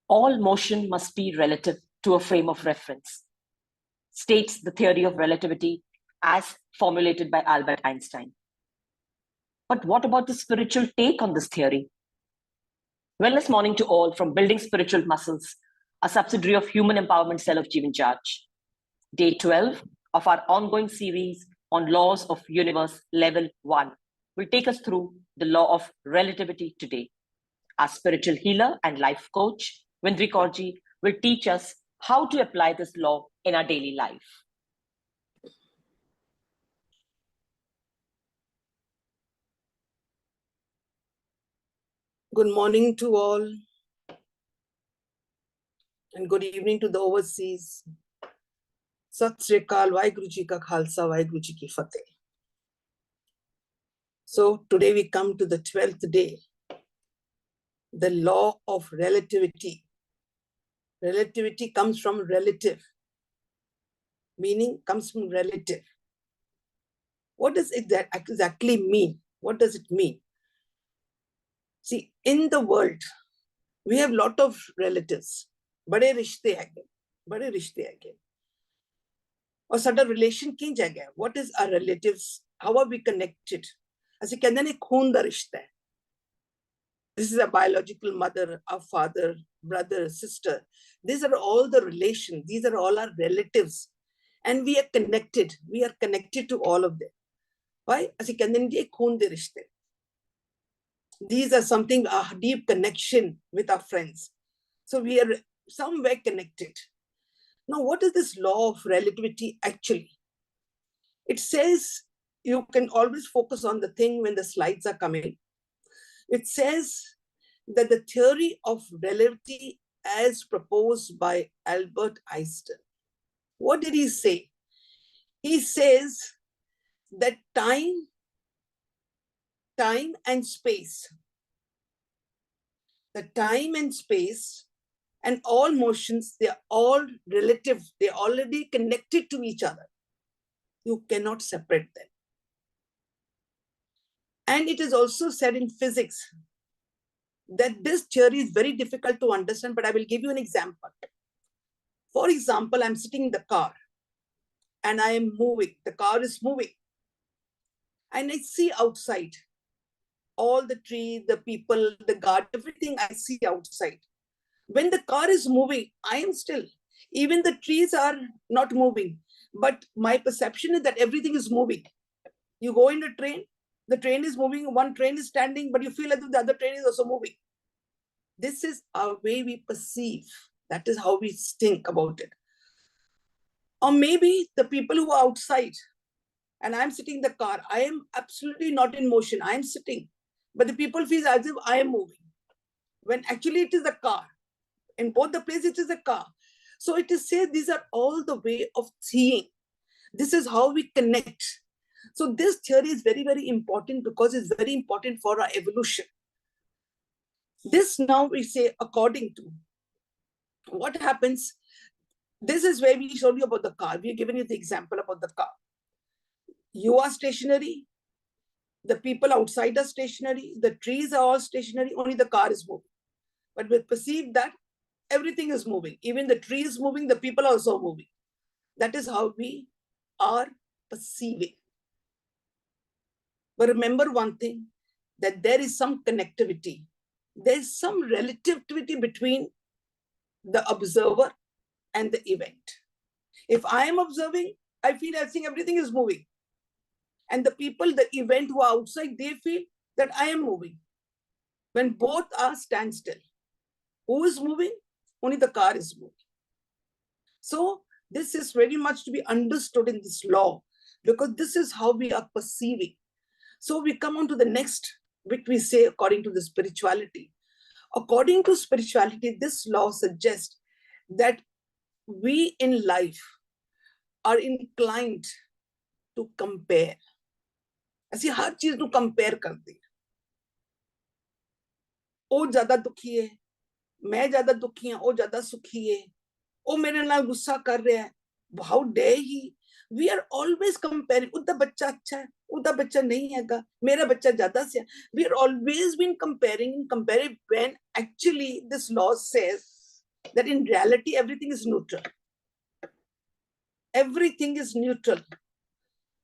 all motion must be relative to a frame of reference, states the theory of relativity as formulated by Albert Einstein. But what about the spiritual take on this theory? Wellness morning to all from Building Spiritual Muscles, a subsidiary of Human Empowerment Cell of Jeevan Charge. Day 12 of our ongoing series on laws of universe level 1 will take us through the law of relativity today. Our spiritual healer and life coach, Vindri Kaurji, will teach us how to apply this law in our daily life. Good morning to all, and good evening to the overseas. Sat Sri Akal, Vaheguru Ji Ka Khalsa, Vaheguru Ji Ki Fateh. So today we come to the 12th day, the law of relativity. Relativity comes from relative, meaning comes from relative. What does it exactly mean? What does it mean? See, in the world, we have a lot of relatives. बड़े रिश्ते हैं, बड़े रिश्ते हैं. और साडा relation की जगह, what is our relatives? How are we connected? ਅਸੀਂ ਕਹਿੰਦੇ ਨੇ ਖੂਨ ਦਾ ਰਿਸ਼ਤਾ ਹੈ. This is a biological mother, a father, brother, sister. These are all the relations. These are all our relatives. And we are connected. We are connected to all of them. Why? ਅਸੀਂ ਕਹਿੰਦੇ ਨੇ ਇਹ ਖੂਨ ਦੇ ਰਿਸ਼ਤੇ. These are something, a deep connection with our friends. So we are somewhere connected. Now, what is this law of relativity actually? It says you can always focus on the thing when the slides are coming. It says that the theory of relativity as proposed by Albert Einstein. What did he say? He says that time and space, the time and space and all motions, they are all relative. They are already connected to each other. You cannot separate them. And it is also said in physics that this theory is very difficult to understand, but I will give you an example. For example, I'm sitting in the car and I am moving. The car is moving. And I see outside all the trees, the people, the garden, everything I see outside. When the car is moving, I am still. Even the trees are not moving. But my perception is that everything is moving. You go in a train, the train is moving, one train is standing, but you feel as if the other train is also moving. This is our way we perceive. That is how we think about it. Or maybe the people who are outside, and I'm sitting in the car, I am absolutely not in motion. I am sitting. But the people feel as if I am moving. When actually it is the car. In both the places, it is a car. So it is said these are all the way of seeing. This is how we connect. So this theory is very, very important because it's very important for our evolution. This now we say according to what happens. This is where we showed you about the car. We've given you the example about the car. You are stationary. The people outside are stationary. The trees are all stationary. Only the car is moving. But we perceive that everything is moving. Even the tree is moving. The people are also moving. That is how we are perceiving. But remember one thing, that there is some connectivity. There is some relativity between the observer and the event. If I am observing, I feel I think everything is moving. And the people, the event who are outside, they feel that I am moving. When both are standstill. Who is moving? Only the car is moving. So this is very much to be understood in this law, because this is how we are perceiving. So we come on to the next, which we say according to the spirituality. According to spirituality, this law suggests that we in life are inclined to compare. ਅਸੀਂ हर चीज ਨੂੰ compare करते हैं. ਉਹ ਜ਼ਿਆਦਾ ਦੁਖੀ ਹੈ, मैं ज्यादा दुखी हाँ, वो ज्यादा सुखी है, वो मेरे नाल गुस्सा कर रहा है, how dare he. We are always comparing. उदा बच्चा अच्छा है, उदा बच्चा नहीं हैगा, मेरा बच्चा ज्यादा से. We are always been comparing when actually this law says that in reality, everything is neutral. Everything is neutral.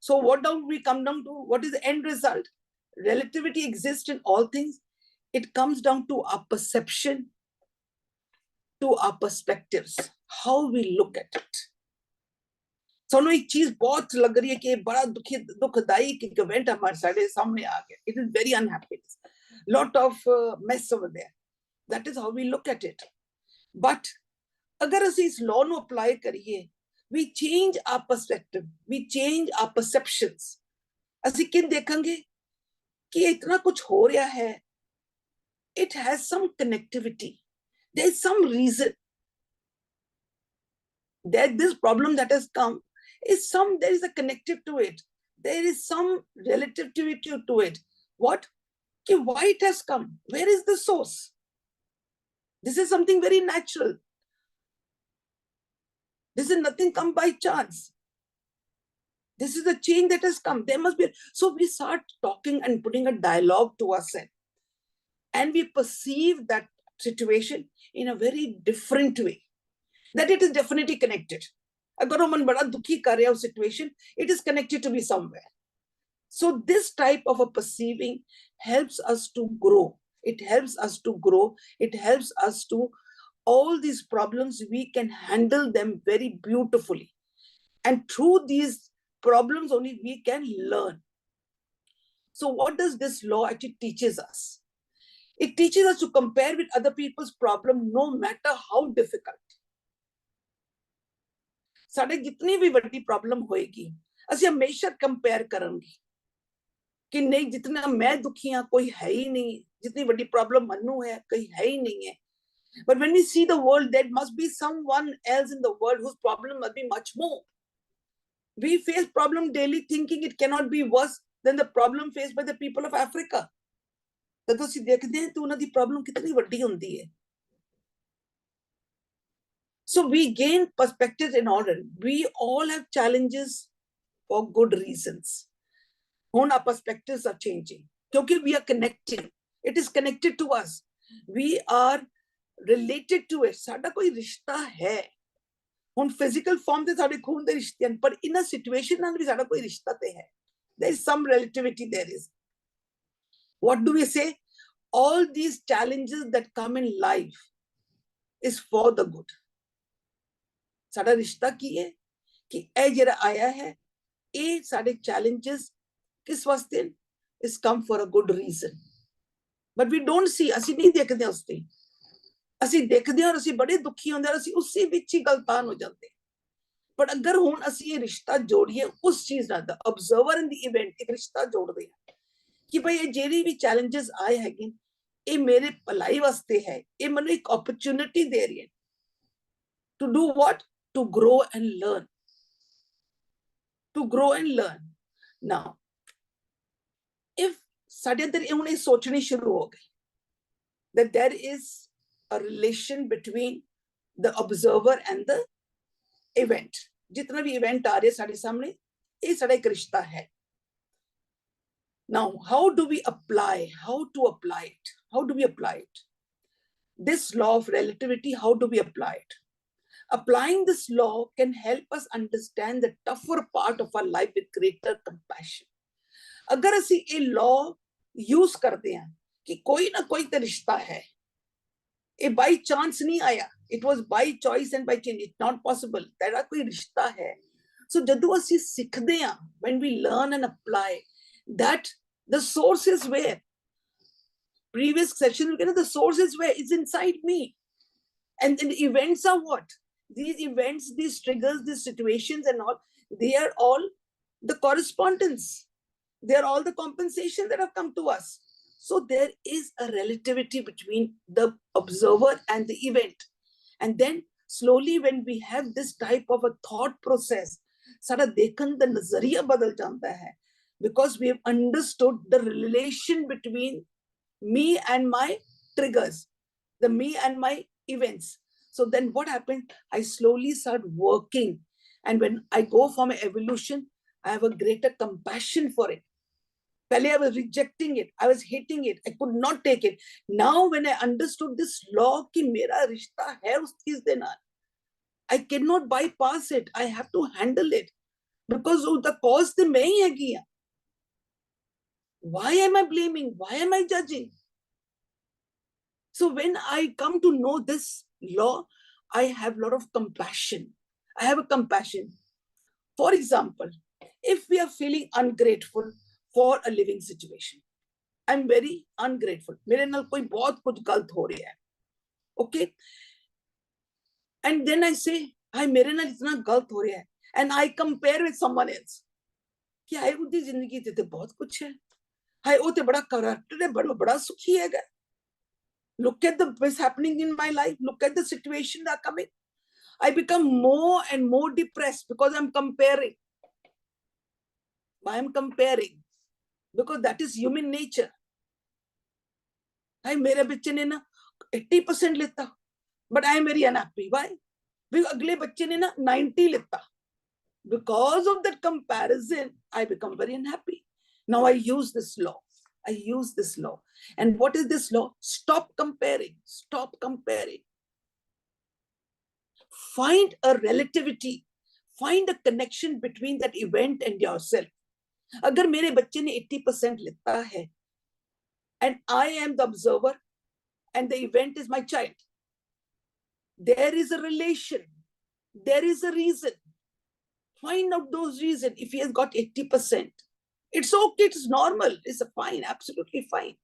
So what do we come down to? What is the end result? Relativity exists in all things. It comes down to our perception, to our perspectives, how we look at it. ਸਾਨੂੰ एक चीज बहुत लग रही है कि बड़ा दुखदाई इवेंट हमारे साढ़े सामने आ गया. It is very unhappiness. Lot of mess over there. That is how we look at it. But अगर ਅਸੀਂ इस law ਨੂੰ apply करिए, we change our perspective, we change our perceptions. ਅਸੀਂ किन देखेंगे कि इतना कुछ हो रहा है. It has some connectivity. There is some reason that this problem that has come is there is a connective to it. There is some relativity to it. What? Why it has come? Where is the source? This is something very natural. This is nothing come by chance. This is a change that has come. There must be. So we start talking and putting a dialogue to ourselves. And we perceive that situation in a very different way. That it is definitely connected. अगर हम बड़ा दुखी कर रहे हैं उस situation, it is connected to be somewhere. So this type of a perceiving helps us to grow. It helps us to grow. It helps us to, all these problems, we can handle them very beautifully. And through these problems only we can learn. So what does this law actually teaches us? It teaches us to compare with other people's problem, no matter how difficult. साढ़े जितनी भी बड़ी problem होएगी, ਅਸੀਂ हमेशा compare करेंगे कि नहीं, जितना मैं दुखी हां कोई है ही नहीं, जितनी बड़ी प्रॉब्लम मन्नू है कोई है ही नहीं है. But when we see the world, there must be someone else in the world whose problem must be much more. We face problem daily thinking it cannot be worse than the problem faced by the people of Africa. ਜਦੋਂ ਅਸੀਂ ਦੇਖਦੇ ਹਾਂ ਤਾਂ ਉਹਨਾਂ ਦੀ problem ਕਿੰਨੀ ਵੱਡੀ ਹੁੰਦੀ ਹੈ. So we gain perspectives in order. We all have challenges for good reasons. Now our perspectives are changing. Because we are connecting. It is connected to us. We are related to it. Sada koi rishta hai. On physical form te sade khoon de rishte hain, but in a situation naal bhi sada koi rishta te hai. There is some relativity there is. What do we say? All these challenges that come in life is for the good. साडा रिश्ता की है कि ए जेड़ा आया है ए साडे challenges किस वास्ते is come for a good reason. But we don't see, ਅਸੀਂ नहीं देखते उसते. ਅਸੀਂ देखते और ਅਸੀਂ बड़े दुखी होंदे और ਅਸੀਂ उसी विच ही गलतान हो जाते. But अगर हुण ਅਸੀਂ ये रिश्ता जोड़िए उस चीज नाल, the observer in the event एक रिश्ता जोड़दे हैं कि भाई ये जेड़ी भी challenges आए हैगे ये मेरे भलाई वास्ते है, ये मैनूं एक opportunity दे रही है. To do what? To grow and learn. To grow and learn. Now, if ਸਾਡੇ ਅੰਦਰ ਇਹ ਸੋਚਣੀ ਸ਼ੁਰੂ ਹੋ ਗਈ that there is a relation between the observer and the event, जितना भी event आ रहे ਸਾਡੇ ਸਾਹਮਣੇ ਇਹ ਸਾਡਾ ਇੱਕ ਰਿਸ਼ਤਾ ਹੈ. Now, how do we apply? How to apply it? How do we apply it? This law of relativity, how do we apply it? Applying this law can help us understand the tougher part of our life with greater compassion. अगर ਅਸੀਂ ਇਹ law use ਕਰਦੇ ਹਾਂ कि कोई ना कोई तो रिश्ता है, ये by chance नहीं आया, it was by choice and by change, it's not possible, तेरा कोई रिश्ता है. So ਜਦੋਂ ਅਸੀਂ ਸਿੱਖਦੇ ਹਾਂ, when we learn and apply that, the source is where? Previous session, the source is where? It's inside me. And the events are what? These events, these triggers, these situations and all, they are all the correspondence. They are all the compensation that have come to us. So there is a relativity between the observer and the event. And then slowly when we have this type of a thought process, sada dekhan da nazariya badal janta hai, because we have understood the relation between me and my triggers, the me and my events. So then what happened? I slowly start working. And when I go for my evolution, I have a greater compassion for it. Pehle I was rejecting it. I was hating it. I could not take it. Now when I understood this law कि मेरा रिश्ता है उस चीज दे नाल, I cannot bypass it. I have to handle it because the cause ते मैं ही हैगी आ. Why am I blaming? Why am I judging? So when I come to know this law, I have a lot of compassion. I have a compassion. For example, if we are feeling ungrateful for a living situation, I'm very ungrateful. मेरे नाल कोई बहुत कुछ गलत हो रहा है. Okay? And then I say, हाय मेरे नाल इतना गलत हो रहा है. And I compare with someone else. कि हाय उदी जिंदगी ते बहुत कुछ है. हाय वो ते बड़ा करैक्टर है, बड़ा सुखी है. Look at the what's happening in my life. Look at the situation that are coming. I become more and more depressed because I'm comparing. Why I'm comparing? Because that is human nature. Hi, मेरे बच्चे ने ना 80% लेता, but I am very unhappy. Why? Because अगले बच्चे ने ना 90 लेता. Because of that comparison, I become very unhappy. Now I use this law. I use this law. And what is this law? Stop comparing. Stop comparing. Find a relativity. Find a connection between that event and yourself. अगर मेरे बच्चे ने 80% लेता है and I am the observer and the event is my child, there is a relation, there is a reason. Find out those reasons. If he has got 80%, it's okay, it's normal, it's fine, absolutely fine.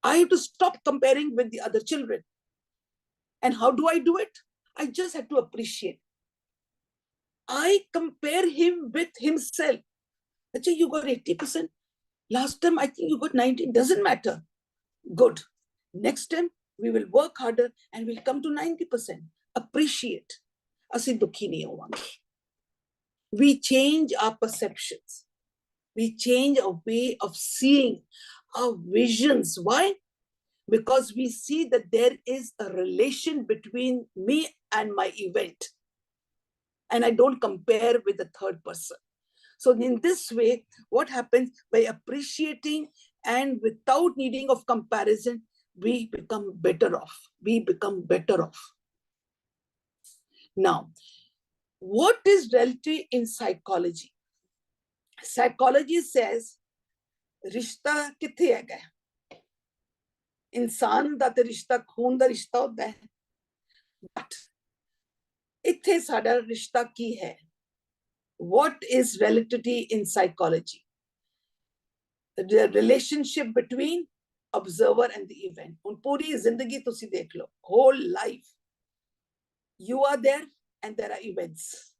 I have to stop comparing with the other children. And how do I do it? I just have to appreciate. I compare him with himself. Achha, you got 80%. Last time, I think you got 90. Doesn't matter. Good. Next time, we will work harder and we'll come to 90%. Appreciate. Asi dukhi nahi howange. We change our perceptions. We change our way of seeing, our visions. Why? Because we see that there is a relation between me and my event. And I don't compare with the third person. So in this way, what happens by appreciating and without needing of comparison, we become better off. We become better off. Now, what is relativity in psychology? Psychology says, रिश्ता किथे हैगा? इंसान दा ते रिश्ता खून दा रिश्ता होता है. But इथे साडा रिश्ता की है? What is relativity in psychology? The relationship between observer and the event. उन पूरी जिंदगी तुसी देख लो, whole life. You are there and there are events.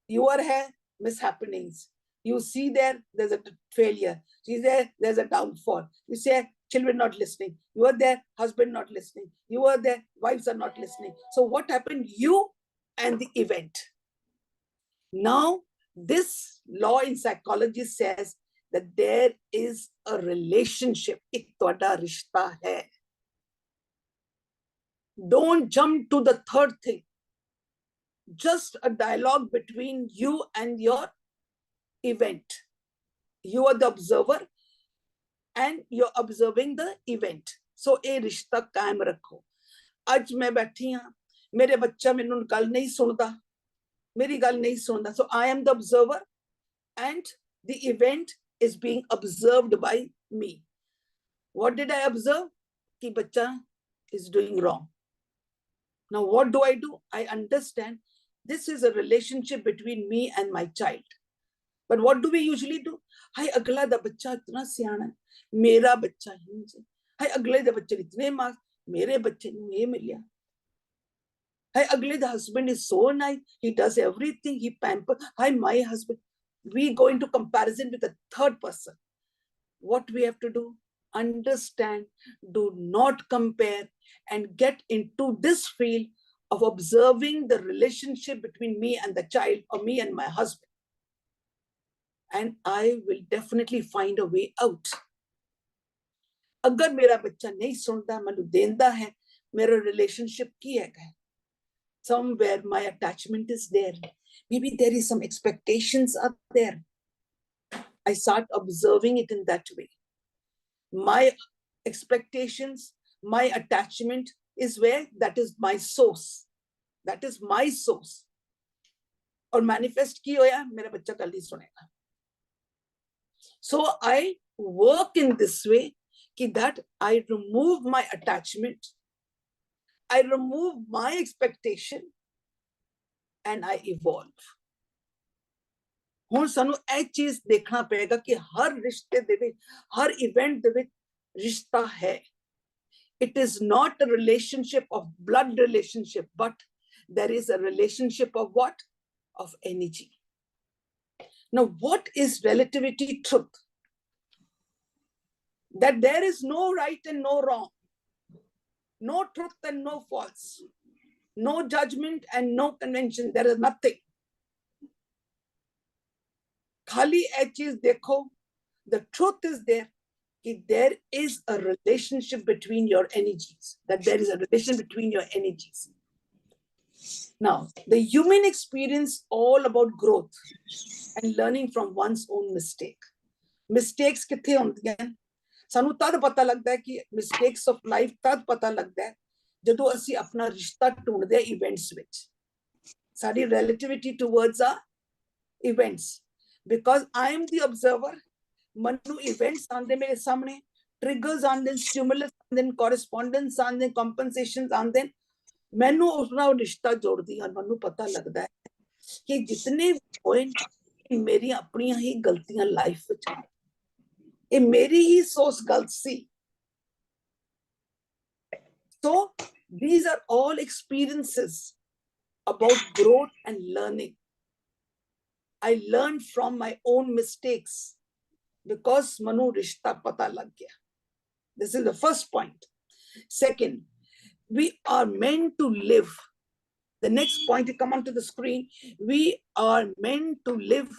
You are here, mishappenings. You see there's a failure. See there's a downfall. You say children not listening. You are there, husband not listening. You are there, wives are not listening. So what happened? You and the event. Now, this law in psychology says that there is a relationship. एक तुहाडा रिश्ता है. Don't jump to the third thing. Just a dialogue between you and your event. You are the observer and you're observing the event. So a रिश्ता कायम रखो. आज मैं बैठी हाँ, मेरे बच्चा मैनू गल नहीं सुनता, मेरी गल नहीं सुनता. So I am the observer and the event is being observed by me. What did I observe? कि बच्चा is doing wrong. Now what do? I understand this is a relationship between me and my child. But what do we usually do? हाय अगला दा बच्चा इतना सियाना है, मेरा बच्चा ही नहीं. हाय अगले दा बच्चे इतने मार्क्स, मेरे बच्चे नू ये मिलिया. हाय अगले दा husband is so nice, he does everything, he pamper. Hi, my husband. We go into comparison with a third person. What we have to do? Understand, do not compare, and get into this field of observing the relationship between me and the child or me and my husband. And I will definitely find a way out. अगर मेरा बच्चा नहीं सुनता, मैनू देंदा है, मेरा relationship की है? Somewhere my attachment is there. Maybe there is some expectations up there. I start observing it in that way. My expectations, my attachment is where that is my source. That is my source. और manifest की होया मेरा बच्चा कल ही सुनेगा. So I work in this way that I remove my attachment, I remove my expectation, and I evolve. ਹੁਣ ਸਾਨੂੰ ਇਹ ਚੀਜ਼ ਦੇਖਣਾ ਪਏਗਾ ਕਿ ਹਰ ਰਿਸ਼ਤੇ ਦੇ ਵਿੱਚ, ਹਰ ਇਵੈਂਟ ਦੇ ਵਿੱਚ ਰਿਸ਼ਤਾ ਹੈ. It is not a relationship of blood relationship, but there is a relationship of what? Of energy. Now, what is relativity truth? That there is no right and no wrong, no truth and no false, no judgment and no convention. There is nothing. Khali ek cheez dekho, the truth is there is a relationship between your energies, that there is a relation between your energies. Now, the human experience all about growth and learning from one's own mistake. Mistakes kithe ਹੁੰਦੀਆਂ ਹਨ? ਸਾਨੂੰ ਤਦ ਪਤਾ ਲੱਗਦਾ ਹੈ ਕਿ mistakes of life ਤਦ ਪਤਾ ਲੱਗਦਾ ਹੈ ਜਦੋਂ ਅਸੀਂ ਆਪਣਾ ਰਿਸ਼ਤਾ ਢੂੰਡਦੇ ਹਾਂ events ਵਿੱਚ. ਸਾਡੀ relativity towards our events. Because I am the observer, manu events aande mere samne, triggers aande, stimulus aande, correspondence aande, compensations aande, mainu usna rishta joddi aur manu pata lagda hai ki jitne point meri apniyan hi galtiyan life vich hai, ye meri hi source galt si. So these are all experiences about growth and learning. I learned from my own mistakes because manu rishta pata lag gaya. This is the first point. Second, we are meant to live. The next point to come onto the screen, we are meant to live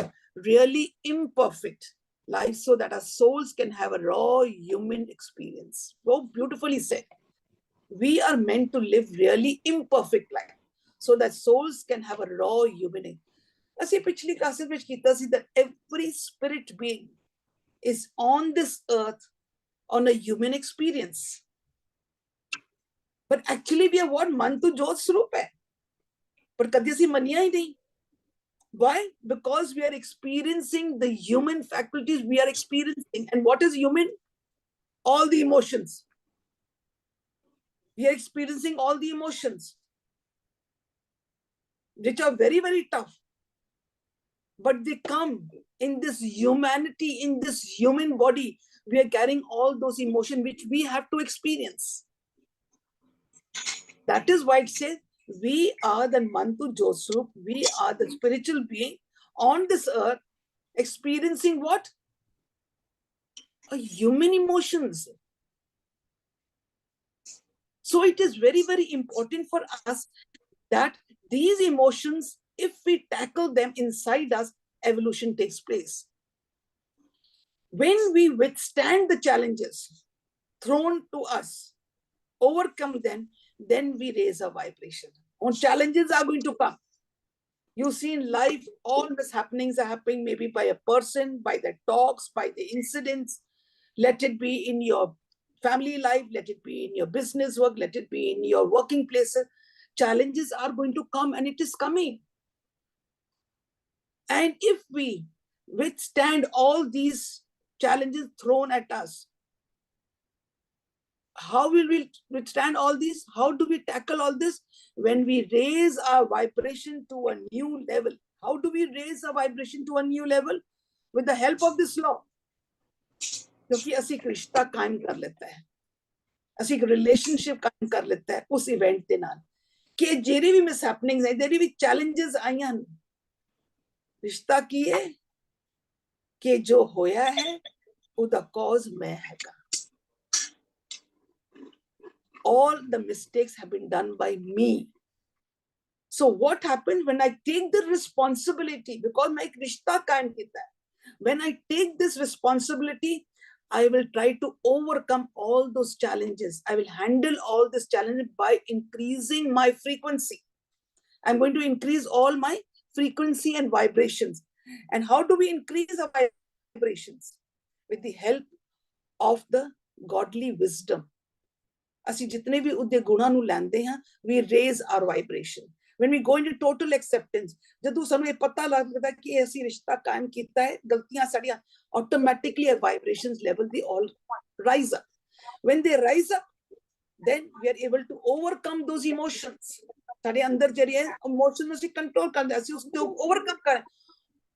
really imperfect lives so that our souls can have a raw human experience. So beautifully said. We are meant to live really imperfect life so that souls can have a raw human experience. ਅਸੀਂ ਪਿਛਲੀ classes ਵਿੱਚ ਕੀਤਾ ਸੀ that every spirit being is on this earth on a human experience. But actually we are what? Man to jyot swarup hai. But ਕਦੀ ਅਸੀਂ ਮੰਨਿਆ ਹੀ ਨਹੀਂ. Why? Because we are experiencing the human faculties we are experiencing. And what is human? All the emotions. We are experiencing all the emotions, which are very, very tough. But they come in this humanity, in this human body. We are carrying all those emotions which we have to experience. That is why it says we are the Mantu Josrup. We are the spiritual being on this earth experiencing what? A human emotions. So it is very, very important for us that these emotions, if we tackle them inside us, evolution takes place. When we withstand the challenges thrown to us, overcome them, then we raise our vibration. And challenges are going to come. You see in life, all mishappenings are happening, maybe by a person, by the talks, by the incidents. Let it be in your family life, let it be in your business work, let it be in your working places. Challenges are going to come, and it is coming. And if we withstand all these challenges thrown at us, how will we withstand all these? How do we tackle all this? When we raise our vibration to a new level. How do we raise our vibration to a new level? With the help of this law. क्योंकि ਅਸੀਂ ਇੱਕ ਰਿਸ਼ਤਾ ਕਾਇਮ ਕਰ ਲੈਤਾ ਹੈ, ਅਸੀਂ ਇੱਕ relationship ਕਾਇਮ ਕਰ ਲੈਤਾ ਹੈ ਉਸ ਇਵੈਂਟ ਦੇ ਨਾਲ ਕਿ ਜਿਹੜੇ ਵੀ ਮਿਸਹੈਪਨਿੰਗਸ ਹੈ, ਜਿਹੜੇ ਵੀ ਚੈਲੰਜਸ ਆਈਆਂ ਹਨ, ਰਿਸ਼ਤਾ ਕੀ ਹੈ ਕਿ ਜੋ ਹੋਇਆ ਹੈ ਉਹਦਾ ਕਾਜ਼ ਮੈਂ ਹੈਗਾ. All the mistakes have been done by me. So what happens when I take the responsibility? Because मैं एक रिश्ता कायम किया है. When I take this responsibility, I will try to overcome all those challenges. I will handle all these challenges by increasing my frequency. I'm going to increase all my frequency and vibrations. And how do we increase our vibrations with the help of the godly wisdom. ਅਸੀਂ ਜਿਤਨੇ ਵੀ ਉਹਦੇ ਗੁਣਾਂ ਨੂੰ ਲੈਂਦੇ ਹਾਂ, we raise our vibration. When we go into total acceptance, ਜਦੋਂ ਸਾਨੂੰ ਇਹ ਪਤਾ ਲੱਗਦਾ ਕਿ ਅਸੀਂ ਰਿਸ਼ਤਾ ਕਾਇਮ ਕੀਤਾ ਹੈ, ਗਲਤੀਆਂ ਸਾਡੀਆਂ automatically our vibrations level they all rise up. When they rise up, then we are able to overcome those emotions. ਸਾਡੇ ਅੰਦਰ ਜਿਹੜੇ ਇਮੋਸ਼ਨ ਨੂੰ ਅਸੀਂ ਕੰਟਰੋਲ ਕਰਦੇ, ਅਸੀਂ ਉਸ ਨੂੰ ਓਵਰਕਮ ਕਰ,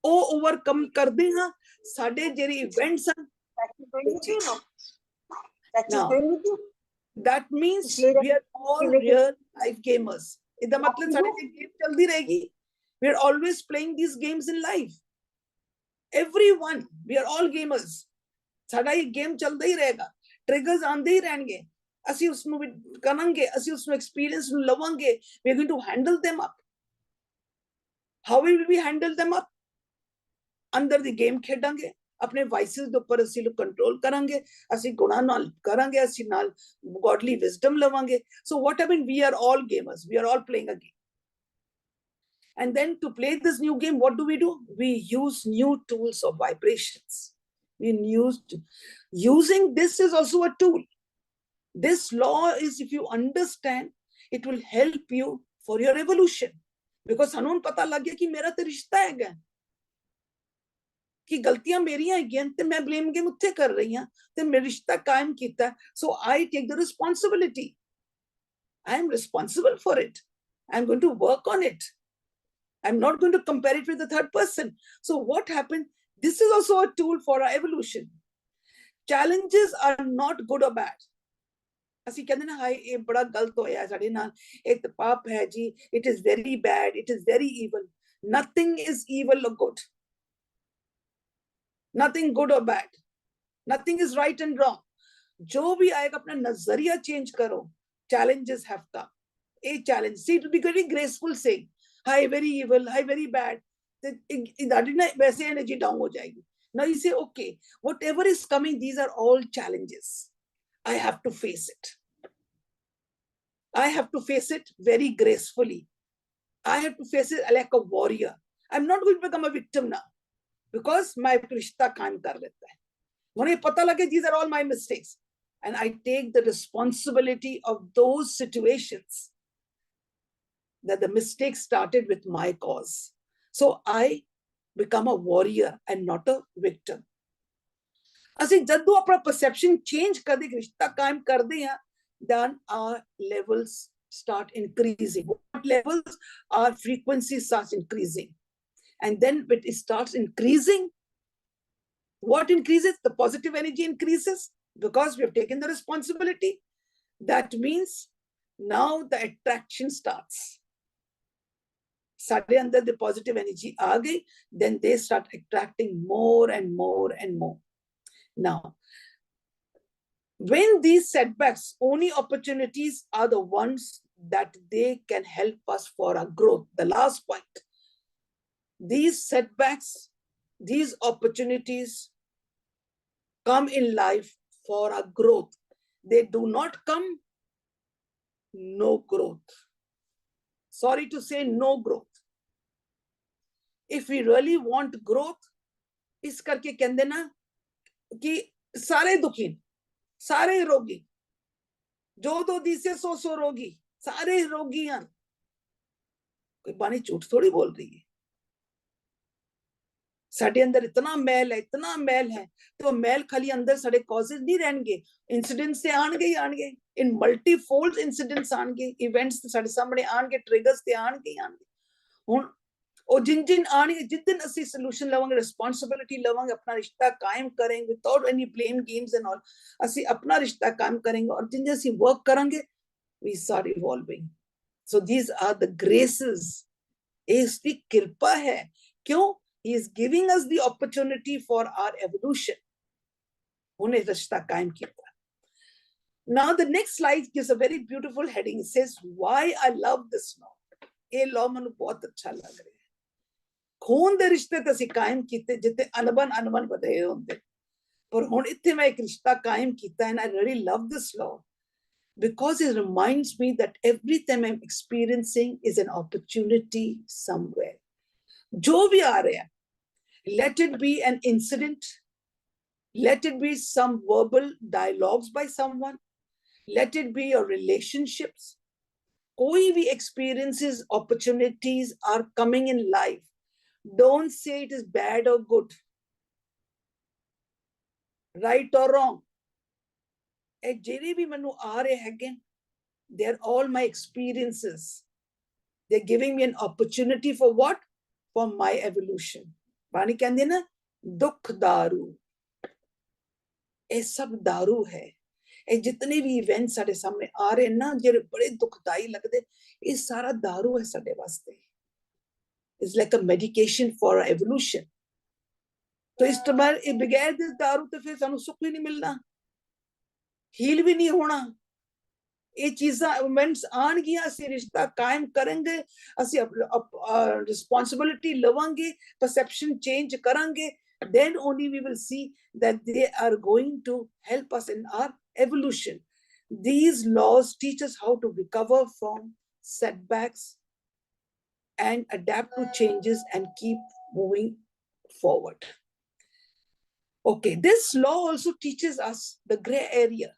ਉਹ ਓਵਰਕਮ ਕਰਦੇ ਹਾਂ, ਸਾਡੇ ਜਿਹੜੇ ਇਵੈਂਟਸ ਹਨ, now that means we are all real life gamers. ਇਹਦਾ ਮਤਲਬ ਸਾਡੇ ਜੇ ਗੇਮ ਚੱਲਦੀ ਰਹੇਗੀ, we are always playing these games in life. Everyone, we are all gamers. ਸਾਡਾ ਇਹ ਗੇਮ ਚੱਲਦਾ ਹੀ ਰਹੇਗਾ, ਟ੍ਰਿਗਰਸ ਆਉਂਦੇ ਹੀ ਰਹਿਣਗੇ, ਅਸੀਂ ਉਸ ਨੂੰ ਕਰਾਂਗੇ, ਅਸੀਂ ਉਸ ਨੂੰ ਐਕਸਪੀਰੀਅੰਸ ਨੂੰ ਲਵਾਂਗੇ, we are going to handle them up. How will we handle them up? ਅੰਦਰ ਦੀ ਗੇਮ ਖੇਡਾਂਗੇ, ਆਪਣੇ ਵਾਈਸਸ ਦੇ ਉੱਪਰ ਅਸੀਂ ਨੂੰ ਕੰਟਰੋਲ ਕਰਾਂਗੇ, ਅਸੀਂ ਗੁਣਾਂ ਨਾਲ ਕਰਾਂਗੇ, ਅਸੀਂ ਨਾਲ godly wisdom ਲਵਾਂਗੇ. So what happened? We are all gamers. We are all playing a game. And then to play this new game, what do? We use new tools of vibrations. Using this is also a tool. This law is, if you understand, it will help you for your evolution. Because ਸਾਨੂੰ ਪਤਾ ਲੱਗ ਗਿਆ ਕਿ ਮੇਰਾ ਤਾਂ ਰਿਸ਼ਤਾ ਹੈਗਾ, ਕਿ ਗਲਤੀਆਂ ਮੇਰੀਆਂ ਹੈਗੀਆਂ ਤੇ ਮੈਂ ਬਲੇਮ ਗੇਮ ਉੱਥੇ ਕਰ ਰਹੀ ਹਾਂ, ਤੇ ਮੈਂ ਰਿਸ਼ਤਾ ਕਾਇਮ ਕੀਤਾ, so I take the responsibility. I am responsible for it. I'm going to work on it. I'm not going to compare it with the third person. So what happened? This is also a tool for our evolution. Challenges are not good or bad. ਅਸੀਂ ਕਹਿੰਦੇ ਨਾ, ਹਾਏ ਇਹ ਬੜਾ ਗਲਤ ਹੋਇਆ ਸਾਡੇ ਨਾਲ, ਇਹ ਤਾਂ ਪਾਪ ਹੈ ਜੀ, it is very bad, it is very evil. Nothing is evil or good. Nothing good or bad. Nothing is right and wrong. जो भी आएगा, अपना नजरिया चेंज करो. Challenges have come. A challenge. See, it will be very graceful saying, hi, very evil, hi, very bad. That वैसे energy down हो जाएगी. Now you say, okay, whatever is coming, these are all challenges. I have to face it. I have to face it very gracefully. I have to face it like a warrior. I'm not going to become a victim now, because my रिश्ता कायम कर लेता है. मुझे पता लगे these are all my mistakes, and I take the responsibility of those situations that the mistake started with my cause. So I become a warrior and not a victim. ਅਸੀਂ ਜਦੋਂ ਆਪਣਾ perception change ਕਰਦੇ, ਰਿਸ਼ਤਾ ਕਾਇਮ ਕਰਦੇ ਹਾਂ, then our levels start increasing. What levels? Our frequency starts increasing. And then when it starts increasing, what increases? The positive energy increases, because we have taken the responsibility. That means now the attraction starts. Sadhe andar the positive energy aa gayi, then they start attracting more and more and more. Now, when these setbacks, only opportunities are the ones that they can help us for our growth. The last point. These setbacks, these opportunities come in life for our growth. They do not come, no growth. Sorry to say, no growth. If we really want growth, is karke kehande na कि सारे दुखी, सारे रोगी, जो दो दिसे सो सो रोगी, सारे रोगी हैं. कोई बानी झूठ थोड़ी बोल रही है. साडे अंदर इतना मैल है, तो मैल खाली अंदर साडे कॉजेस नहीं रहेंगे, इंसिडेंट्स से आणगे ही आणगे, इन मल्टीफोल्ड इंसिडेंट्स आणगे, इवेंट्स साडे सामने आणगे, ट्रिगर्स ते आणगे ही आणगे. हुण और जिन आने, जिस दिन असि सोल्यूशन लवांगे, रिस्पॉन्सिबिलिटी लवांगे, अपना रिश्ता कायम करेंगे without any blame games and all, असि अपना रिश्ता कायम करेंगे, और जिन असि वर्क करेंगे, we start evolving. So these are the graces. इसकी कृपा है. क्यों? He is giving us the opportunity for our evolution. उन्हें रिश्ता कायम किया. Now the next slide gives a very beautiful heading. It says, why I love this law. ये law मैंने बहुत अच्छा लग रहा है. खून दे रिश्ते ते ਅਸੀਂ ਕਾਇਮ ਕੀਤੇ, ਜਿੱਤੇ ਅਨਬਨ ਵਧੇ ਹੁੰਦੇ, ਪਰ ਹੁਣ ਇੱਥੇ ਮੈਂ ਇੱਕ ਰਿਸ਼ਤਾ ਕਾਇਮ ਕੀਤਾ, and I really love this law because it reminds me that every time I'm experiencing is an opportunity somewhere. जो भी आ रहा है, let it be an incident, Let it be some verbal dialogues by someone. Let it be your relationships. Koi bhi experiences, opportunities are coming in life. Don't say it is bad or good, right or wrong. They're all my experiences. They're giving me an opportunity for what? For my evolution. Bani कहंदे ना दुख दारू, ये सब दारू है. ਇਹ जितने भी इवेंट्स ਸਾਡੇ ਸਾਹਮਣੇ ਆ ਰਹੇ ਨਾ ਜਿਹੜੇ ਬੜੇ ਦੁਖਦਾਈ ਲੱਗਦੇ, ਇਹ ਸਾਰਾ दारू ਹੈ ਸਾਡੇ ਵਾਸਤੇ. It's like a medication for our evolution. तो इस तरह ये बगैर दिस दारू तो फिर ਸਾਨੂੰ ਸੁੱਖ ਵੀ ਨਹੀਂ ਮਿਲਣਾ, ਹੀਲ ਵੀ ਨਹੀਂ ਹੋਣਾ. ਇਹ ਚੀਜ਼ਾਂ ਇਵੈਂਟਸ ਆਣਗੀਆਂ, ਅਸੀਂ ਰਿਸ਼ਤਾ ਕਾਇਮ ਕਰਾਂਗੇ, ਅਸੀਂ ਰਿਸਪੌਂਸਿਬਿਲਿਟੀ ਲਵਾਂਗੇ, ਪਰਸੈਪਸ਼ਨ ਚੇਂਜ ਕਰਾਂਗੇ, then only we will see that they are going to help us in our evolution. These laws teach us how to recover from setbacks and adapt to changes and keep moving forward. Okay, this law also teaches us the gray area.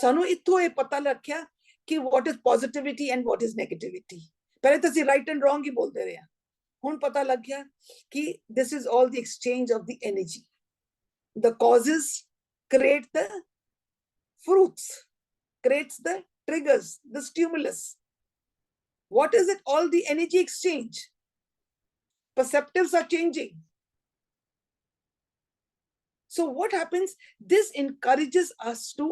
ਸਾਨੂੰ ਇੱਥੋਂ ਇਹ ਪਤਾ ਲੱਗਿਆ ਕਿ what is positivity and what is negativity. ਪਹਿਲੇ ਤਾਂ ਅਸੀਂ right and wrong ਹੀ ਬੋਲਦੇ ਰਹੇ ਹਾਂ, ਹੁਣ ਪਤਾ ਲੱਗ ਗਿਆ ਕਿ this is all the exchange of the energy. The causes create the fruits, creates the triggers, the stimulus. What is it? All the energy exchange. Perceptives are changing. So what happens? This encourages us to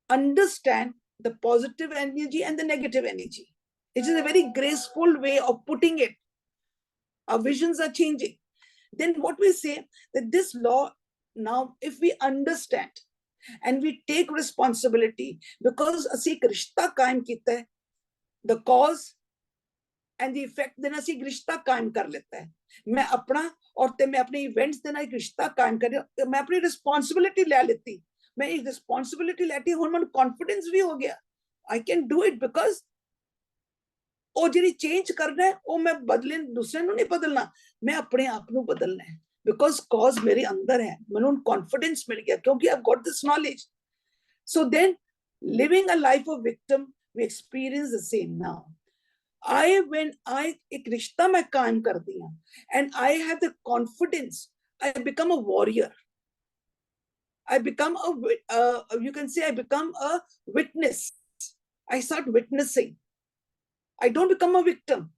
understand the positive energy and the negative energy. It is a very graceful way of putting it. Our visions are changing. Then what we say that this law, now if we understand and we take responsibility, because ਅਸੀਂ ਇੱਕ ਰਿਸ਼ਤਾ ਕਾਇਮ ਕੀਤਾ ਹੈ, the cause and the effect ਦੇ ਨਾਲ ਅਸੀਂ ਇੱਕ ਰਿਸ਼ਤਾ ਕਾਇਮ ਕਰ ਲਿੱਤਾ ਹੈ. ਮੈਂ ਆਪਣਾ ਔਰ ਤੇ ਮੈਂ ਆਪਣੇ ਇਵੈਂਟਸ ਦੇ ਨਾਲ ਇੱਕ ਰਿਸ਼ਤਾ ਕਾਇਮ ਕਰ ਰਿਹਾ, ਮੈਂ ਆਪਣੀ ਰਿਸਪੌਂਸਿਬਿਲਿਟੀ ਲੈ ਲਿੱਤੀ, मैं एक रिस्पॉन्सिबिलिटी लेती हूं, मैं कॉन्फिडेंस भी हो गया. I can do it because ਉਹ ਜਿਹੜੀ ਚੇਂਜ ਕਰਨਾ ਹੈ ਉਹ ਮੈਂ ਬਦਲੇ, ਦੂਸਰੇ ਨੂੰ ਨਹੀਂ ਬਦਲਣਾ, ਮੈਂ ਆਪਣੇ ਆਪ ਨੂੰ ਬਦਲਣਾ ਹੈ, because cause ਮੇਰੇ ਅੰਦਰ ਹੈ, ਮੈਨੂੰ confidence ਮਿਲ ਗਿਆ ਕਿਉਂਕਿ I've got this knowledge. So then living a life of victim, we experience the same now. When I एक रिश्ता मैं कायम करती हूँ and I have the confidence, I become a warrior. I become you can say I become a witness. I start witnessing. I don't become a victim.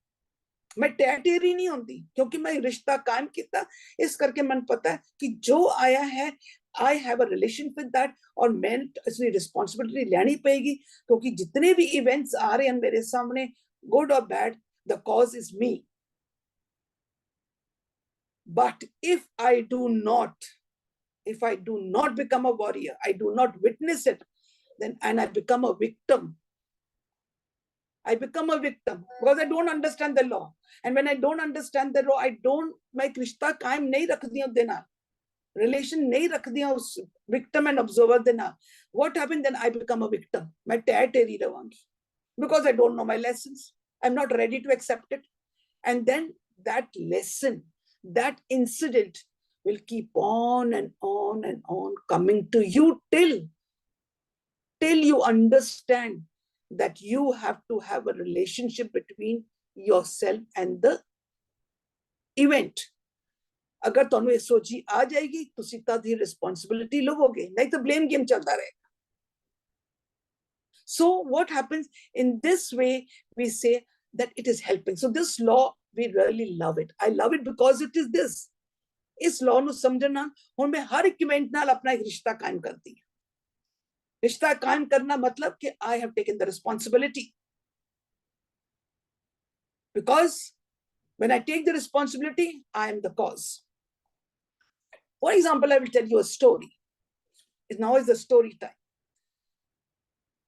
मैं टैटेरी नहीं होती क्योंकि मैं रिश्ता कायम किया, इस करके मन पता है कि जो आया है I have a relation with that, और मैं इसकी रिस्पॉन्सिबिलिटी लेनी पड़ेगी क्योंकि जितने भी इवेंट्स आ रहे हैं मेरे सामने, good or bad, the cause is me. But if I do not become a warrior, I do not witness it, then and I become a victim. I become a victim because I don't understand the law. And when I don't understand the law, I don't, मैं रिश्ता कायम नहीं रखती हूँ देना, relation नहीं रखती हूँ उस victim and observer देना. What happened then? I become a victim. मैं टैटेरी रहूँगी because I don't know my lessons. I'm not ready to accept it. And then that lesson, that incident will keep on and on and on coming to you till you understand that you have to have a relationship between yourself and the event. अगर तुहानू ये सोची आ जाएगी, तुसी तादी responsibility लोगे, नहीं तो blame game चलता रहेगा. So what happens in this way, we say that it is helping. So this law, we really love it. I love it because it is this. इस लॉ ਨੂੰ ਸਮਝਣਾ, ਹੁਣ मैं हर एक इवेंट नाल अपना एक रिश्ता कायम करती हूँ. रिश्ता कायम करना मतलब कि I have taken the responsibility. Because when I take the responsibility, I am the cause. For example, I will tell you a story. Now is the story time.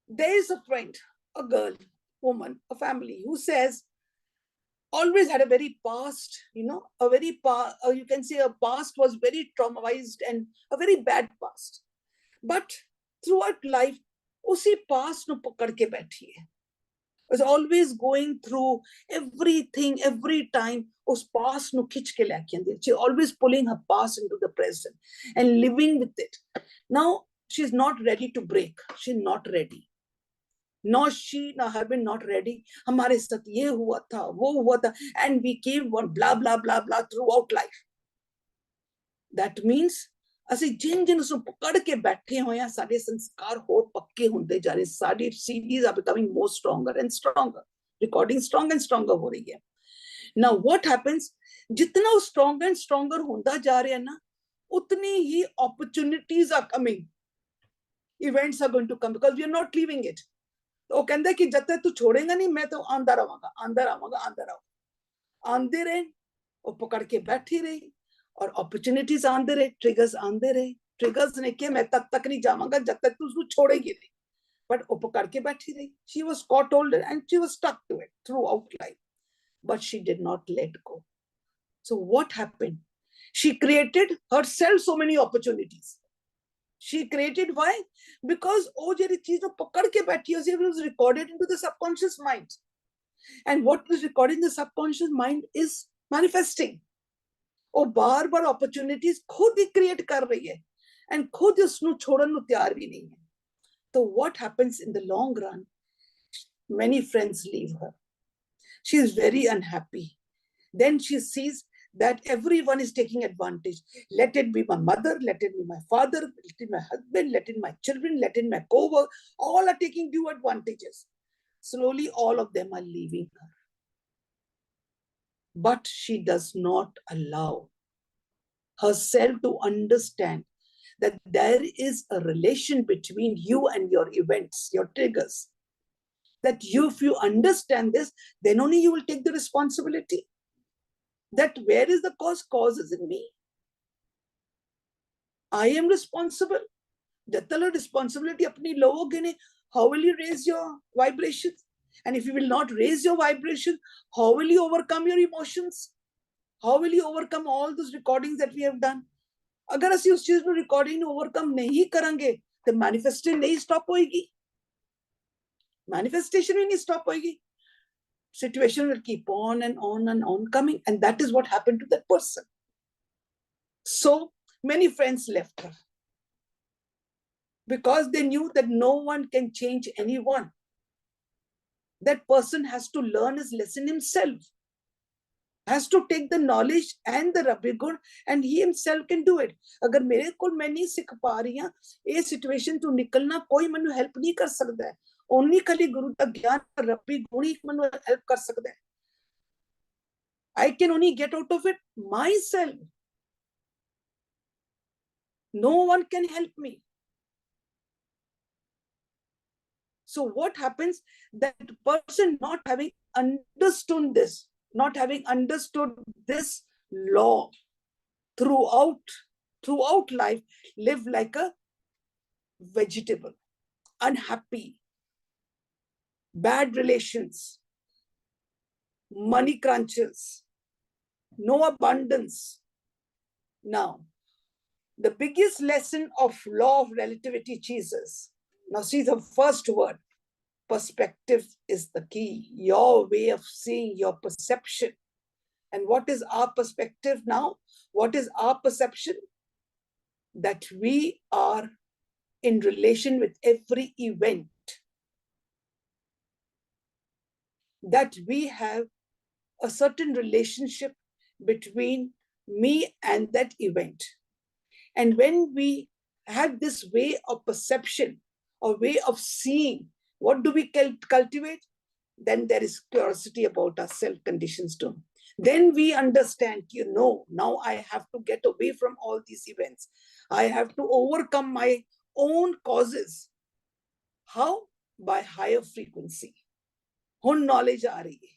There is a friend, a girl, woman, a family who says, always had a very past, a very you can say a past was very traumatized and a very bad past. But throughout life, उसी past ਨੂੰ ਪਕੜ ਕੇ बैठी है. was always going through everything, every time. Us past nu khich ke leke aandi. She always pulling her past into the present and living with it. Now she's not ready to break. She's not ready. Nor she, nor her been not ready. Hamare saath ye hua tha, wo hua tha, and we came one blah blah blah blah throughout life. That means ਅਸੀਂ ਜਿਨ ਜਿਨ ਨੂੰ ਪਕੜ ਕੇ ਬੈਠੇ ਹੋਏ ਆ ਸਾਡੇ ਸੰਸਕਾਰ ਹੋਰ ਪੱਕੇ ਹੁੰਦੇ ਜਾ ਰਹੇ ਸਾਡੀ ਸੀਰੀਜ਼ ਆ becoming more stronger and stronger recording strong and stronger ਹੋ ਰਹੀ ਹੈ ਨਾਓ ਵਾਟ ਹੈਪਨਸ ਜਿਤਨਾ ਉਹ ਸਟਰੋਂਗ ਐਂਡ ਸਟਰੋਂਗਰ ਹੁੰਦਾ ਜਾ ਰਿਹਾ ਨਾ ਉਤਨੀ ਹੀ opportunities are coming events are going to come because we are not leaving it ਉਹ ਕਹਿੰਦਾ ਕਿ ਜਦ ਤੱਕ ਤੂੰ ਛੋੜੇਗਾ ਨਹੀਂ ਮੈਂ ਤਾਂ ਆਂਦਾ ਰਵਾਂਗਾ ਆਂਦਾ ਰਵਾਂਗਾ ਆਂਦੇ ਰਹੇ ਉਹ ਪਕੜ ਕੇ ਬੈਠੀ ਰਹੀ और opportunities आंदे रहे triggers आंदे रहे triggers ने किया मैं तक नहीं जावांगा जब तक तू उसको छोड़ेगी नहीं but वो पकड़ के बैठी रही she was caught hold and she was stuck to it throughout life but she did not let go so what happened she created herself so many opportunities she created why because वो Jerry चीज को पकड़ के बैठी है it was recorded into the subconscious mind and what was recorded in the subconscious mind is manifesting ਉਹ ਬਾਰ-ਬਾਰ opportunities ਖੁਦ ਹੀ create ਕਰ ਰਹੀ ਹੈ and ਖੁਦ ਉਸ ਨੂੰ ਛੋੜਨ ਨੂੰ ਤਿਆਰ ਵੀ ਨਹੀਂ ਹੈ so what happens in the long run many friends leave her she is very unhappy then she sees that everyone is taking advantage let it be my mother let it be my father let it be my husband let it be my children let it be my co-worker all are taking due advantages slowly all of them are leaving her but she does not allow herself to understand that there is a relation between you and your events, your triggers. That you, if you understand this, then only you will take the responsibility. That where is the cause? Cause is in me. I am responsible. Jatala responsibility apni loge ne, how will you raise your vibrations? And if you will not raise your vibration, how will you overcome your emotions? How will you overcome all those recordings that we have done? अगर ਅਸੀਂ ਉਸ ਚੀਜ਼ ਨੂੰ recording ਨੂੰ overcome ਨਹੀਂ ਕਰਾਂਗੇ ਤੇ manifestation ਨਹੀਂ ਸਟਾਪ ਹੋਏਗੀ ਮੈਨੀਫੈਸਟੇਸ਼ਨ ਵੀ ਨਹੀਂ ਸਟਾਪ ਹੋਏਗੀ situation will keep on and on coming and that is what happened to that person so many friends left her because they knew that no one can change anyone that person has to learn his lesson himself has to take the knowledge and the Rabbi Gun and he himself can do it. अगर मेरे को मैं नहीं सीख पा रही हूँ ये situation तो निकलना कोई मनु help नहीं कर सकता है only खाली गुरु का ज्ञान Rabbi Gun ही मनु help कर सकता है I can only get out of it myself no one can help me so what happens that person not having understood this not having understood this law throughout life, live like a vegetable, unhappy, bad relations, money crunches, no abundance. Now, the biggest lesson of law of relativity, Jesus. Now see the first word, perspective is the key, your way of seeing, your perception. And what is our perspective now? What is our perception? That we are in relation with every event. That we have a certain relationship between me and that event. And when we have this way of perception, or way of seeing, what do we cultivate? Then there is curiosity about our self conditions too. Then we understand, now I have to get away from all these events. I have to overcome my own causes. How? By higher frequency. Hun knowledge aa rahi hai.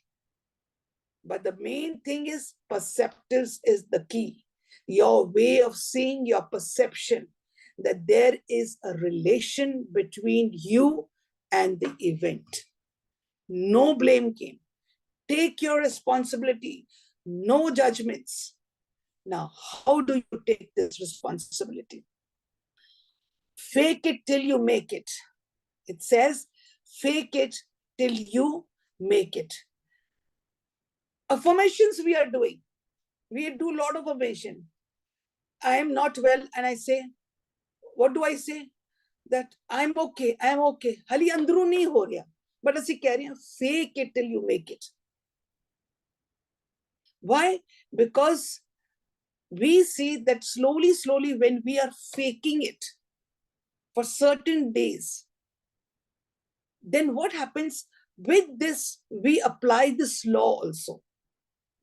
But the main thing is perceptives is the key. Your way of seeing, your perception, that there is a relation between you and the event. No blame game. Take your responsibility. No judgments. Now, how do you take this responsibility? Fake it till you make it. It says, fake it till you make it. Affirmations we are doing. We do a lot of affirmation. I am not well, and I say, what do I say? That I'm okay, I'm okay. Hali andru nahi ho raha. But as keh rahe hain, fake it till you make it. Why? Because we see that slowly, slowly, when we are faking it for certain days, then what happens with this? We apply this law also.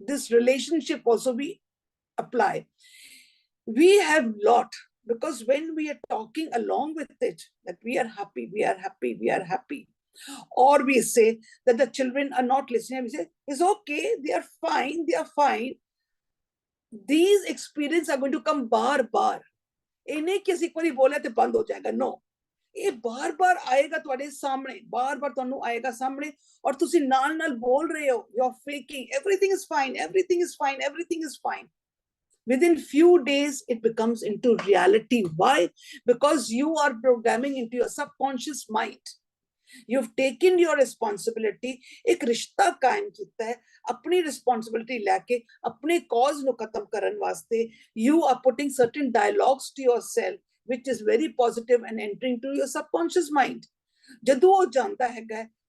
This relationship also we apply. We have lot, because when we are talking along with it, that we are happy, we are happy, we are happy. Or we say that the children are not listening. We say, it's okay, they are fine, they are fine. These experiences are going to come bar bar. इन्हें किसी को नहीं बोला तो बंद हो जाएगा. No. ये बार बार आएगा तुम्हारे सामने, बार बार ਤੁਹਾਨੂੰ आएगा सामने, और ਤੁਸੀਂ ਨਾਲ ਨਾਲ बोल रहे हो, you're faking, everything is fine, everything is fine, everything is fine. Within few days, it becomes into reality. Why? Because you are programming into your subconscious mind. You've taken your responsibility. एक रिश्ता कायम किया है अपनी responsibility लेके अपने cause नु खत्म करन वास्ते. You are putting certain dialogues to yourself, which is very positive and entering to your subconscious mind. जदों वो जानता है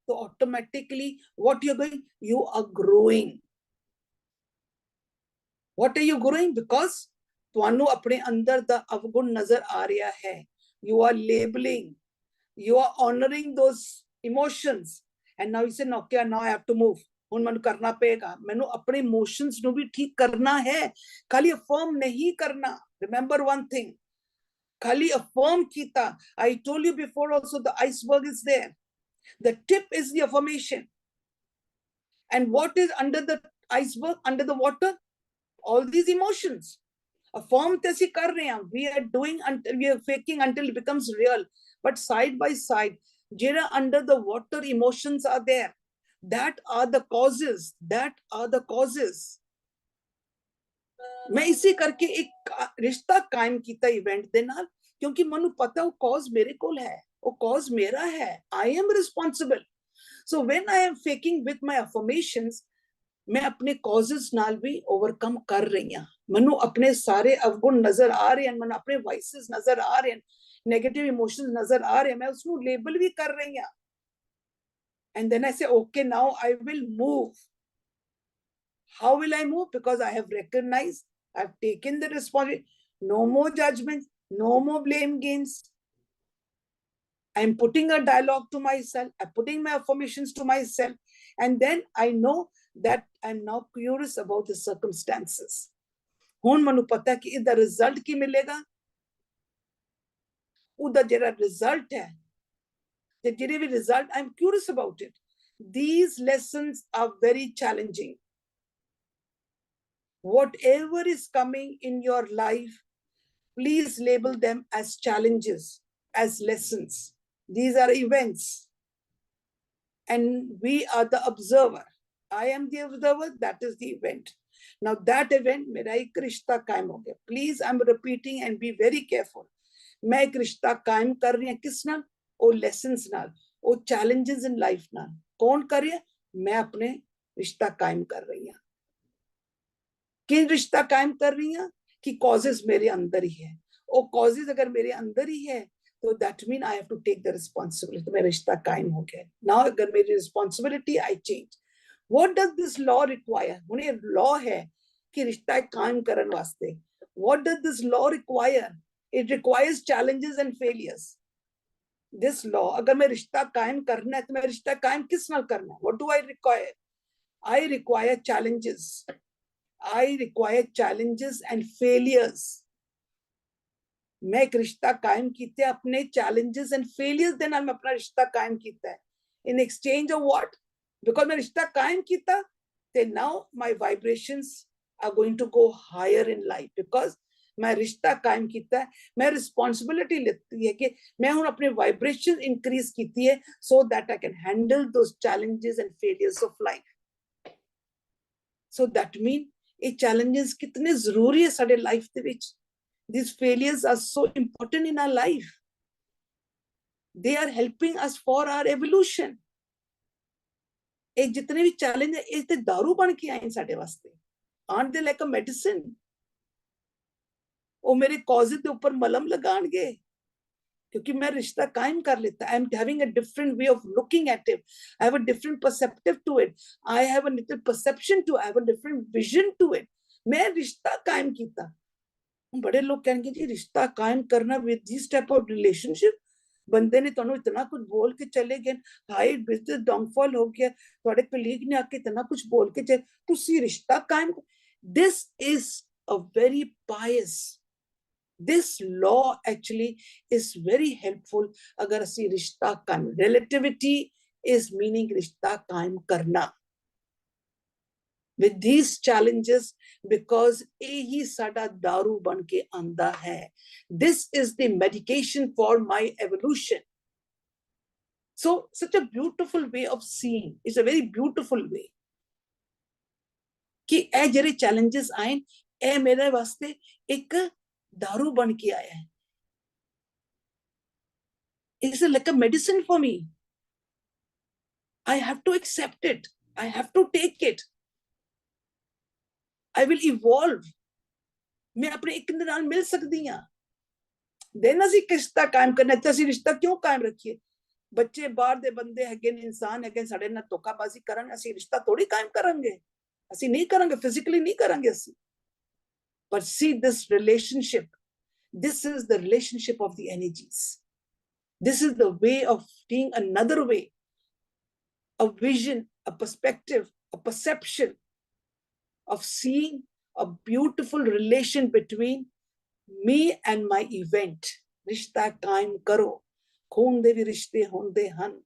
तो automatically what you're going, you are growing. What are you growing? Because ਤੁਹਾਨੂੰ ਆਪਣੇ ਅੰਦਰ ਦਾ ਅਵਗੁਣ ਨਜ਼ਰ ਆ ਰਿਹਾ ਹੈ. You are labeling. You are honoring those emotions. And now you say, no, okay, now I have to move. ਹੁਣ ਮੈਨੂੰ ਕਰਨਾ ਪਏਗਾ. ਮੈਨੂੰ ਆਪਣੇ emotions ਨੂੰ ਵੀ ਠੀਕ ਕਰਨਾ ਹੈ. ਖਾਲੀ affirm ਨਹੀਂ ਕਰਨਾ. Remember one thing. ਖਾਲੀ affirm ਕੀਤਾ. I told you before also, the iceberg is there. The tip is the affirmation. And what is under the iceberg, under the water? All these emotions. Affirm te ਅਸੀਂ ਕਰ ਰਹੇ ਹਾਂ. We are doing until we are faking until it becomes real. But side by side, ਜਿਹੜਾ under the water emotions are there. That are the causes. That are the causes. मैं इसी करके एक रिश्ता कायम किया इवेंट ਦੇ ਨਾਲ, क्योंकि ਮੈਨੂੰ पता वो cause मेरे कोल है, वो cause मेरा है. I am responsible. So when I am faking with my affirmations, मैं अपने causes नाल भी overcome कर रही हूँ. ਮੈਨੂੰ अपने सारे अवगुण नजर आ रहे हैं, ਮੈਨੂੰ अपने vices नजर आ रहे हैं, negative emotions नजर आ रहे हैं, मैं उसको label भी कर रही हूँ. And then I say, okay, now I will move. How will I move? Because I have recognized, I've taken the responsibility. No more judgment, no more blame games. I'm putting a dialogue to myself, I'm putting my affirmations to myself, and then I know that I'm now curious about the circumstances. ਹੁਣ ਮੈਨੂੰ ਪਤਾ ਕਿ ਇਹਦਾ result ਕੀ ਮਿਲੇਗਾ, ਉਹਦਾ ਜਿਹੜਾ result ਹੈ, ਤੇ ਜਿਹੜੇ ਵੀ result, I'm curious about it. These lessons are very challenging. Whatever is coming in your life, please label them as challenges, as lessons. These are events. And we are the observer. I am the observer, that is the event. Now that event, मेरा एक रिश्ता कायम हो गया. Please, I'm repeating and be very careful. मैं एक रिश्ता कायम कर रही हूँ किस नाल? वो lessons नाल, वो challenges in life नाल. कौन कर रही है? मैं अपने रिश्ता कायम कर रही हूँ. किन रिश्ता कायम कर रही हूँ? कि causes मेरे अंदर ही है. वो causes अगर मेरे अंदर ही है, so that means I have to take the responsibility. तो मेरा रिश्ता कायम हो गया. Now अगर मेरी responsibility, I change. What does this law require? उन्हें law है कि रिश्ता कायम करने वास्ते. What does this law require? It requires challenges and failures. This law, अगर मैं रिश्ता कायम करना है, तो मैं रिश्ता कायम किस नाल करना है? What do I require? I require challenges. I require challenges and failures. मैं एक रिश्ता कायम किया है अपने challenges and failures दे नाल मैं अपना रिश्ता कायम किया है. In exchange of what? Because मैं रिश्ता कायम किया, then now my vibrations are going to go higher in life. Because मैं रिश्ता कायम किया है, मैं responsibility लेती है कि मैं हूँ अपने vibrations increase की है, so that I can handle those challenges and failures of life. So that means ये challenges कितने जरूरी है साडे life they which. These failures are so important in our life. They are helping us for our evolution. ਇਹ ਜਿਤਨੇ ਵੀ challenge ਹੈ ਇਹ ਤੇ दारू ਬਣ ਕੇ ਆਏ ਸਾਡੇ ਵਾਸਤੇ aren't they like a medicine ਉਹ ਮੇਰੇ ਕੌਜ਼ੇ ਦੇ ਉੱਪਰ ਮਲਮ ਲਗਾਣਗੇ क्योंकि मैं रिश्ता कायम कर लेता I am having a different way of looking at it I have a different perceptive to it I have a little perception to I have a different vision to it मैं रिश्ता कायम कीता बड़े लोग कहेंगे जी रिश्ता कायम करना with this type of relationship बंदे ने ਤੁਹਾਨੂੰ इतना कुछ बोल के चले गए हाई बिजनेस डाउनफॉल हो गया ਤੁਹਾਡੇ कलीग ने आके इतना कुछ बोल के चले ਤੁਸੀਂ रिश्ता कायम this is a very pious this law actually is very helpful agar asi rishta kaim relativity is meaning rishta kaim karna with these challenges because ehi sada daru ban ke aanda hai this is the medication for my evolution so such a beautiful way of seeing it's a very beautiful way कि ए जेरे challenges आए ए मेरे वास्ते एक दारू बन के आया है it's like a medicine for me I have to accept it I have to take it I will evolve मैं अपने एक दिन नाल मिल सकती हां देन ਅਸੀਂ ਰਿਸ਼ਤਾ ਕਾਇਮ ਕਰਨਾ ਤੇ ਅਸੀਂ ਰਿਸ਼ਤਾ ਕਿਉਂ ਕਾਇਮ ਰੱਖੀਏ ਬੱਚੇ ਬਾਹਰ ਦੇ ਬੰਦੇ ਹੈਗੇ ਨੇ ਇਨਸਾਨ ਹੈਗੇ ਸਾਡੇ ਨਾਲ ਧੋਖਾਬਾਜ਼ੀ ਕਰਨ ਅਸੀਂ ਰਿਸ਼ਤਾ ਥੋੜੀ ਕਾਇਮ ਕਰਾਂਗੇ ਅਸੀਂ ਨਹੀਂ ਕਰਾਂਗੇ ਫਿਜ਼ੀਕਲੀ ਨਹੀਂ ਕਰਾਂਗੇ ਅਸੀਂ but see this relationship this is the relationship of the energies this is the way of seeing another way a vision a perspective a perception of seeing a beautiful relation between me and my event रिश्ता कायम करो खून दे भी रिश्ते होंदे हन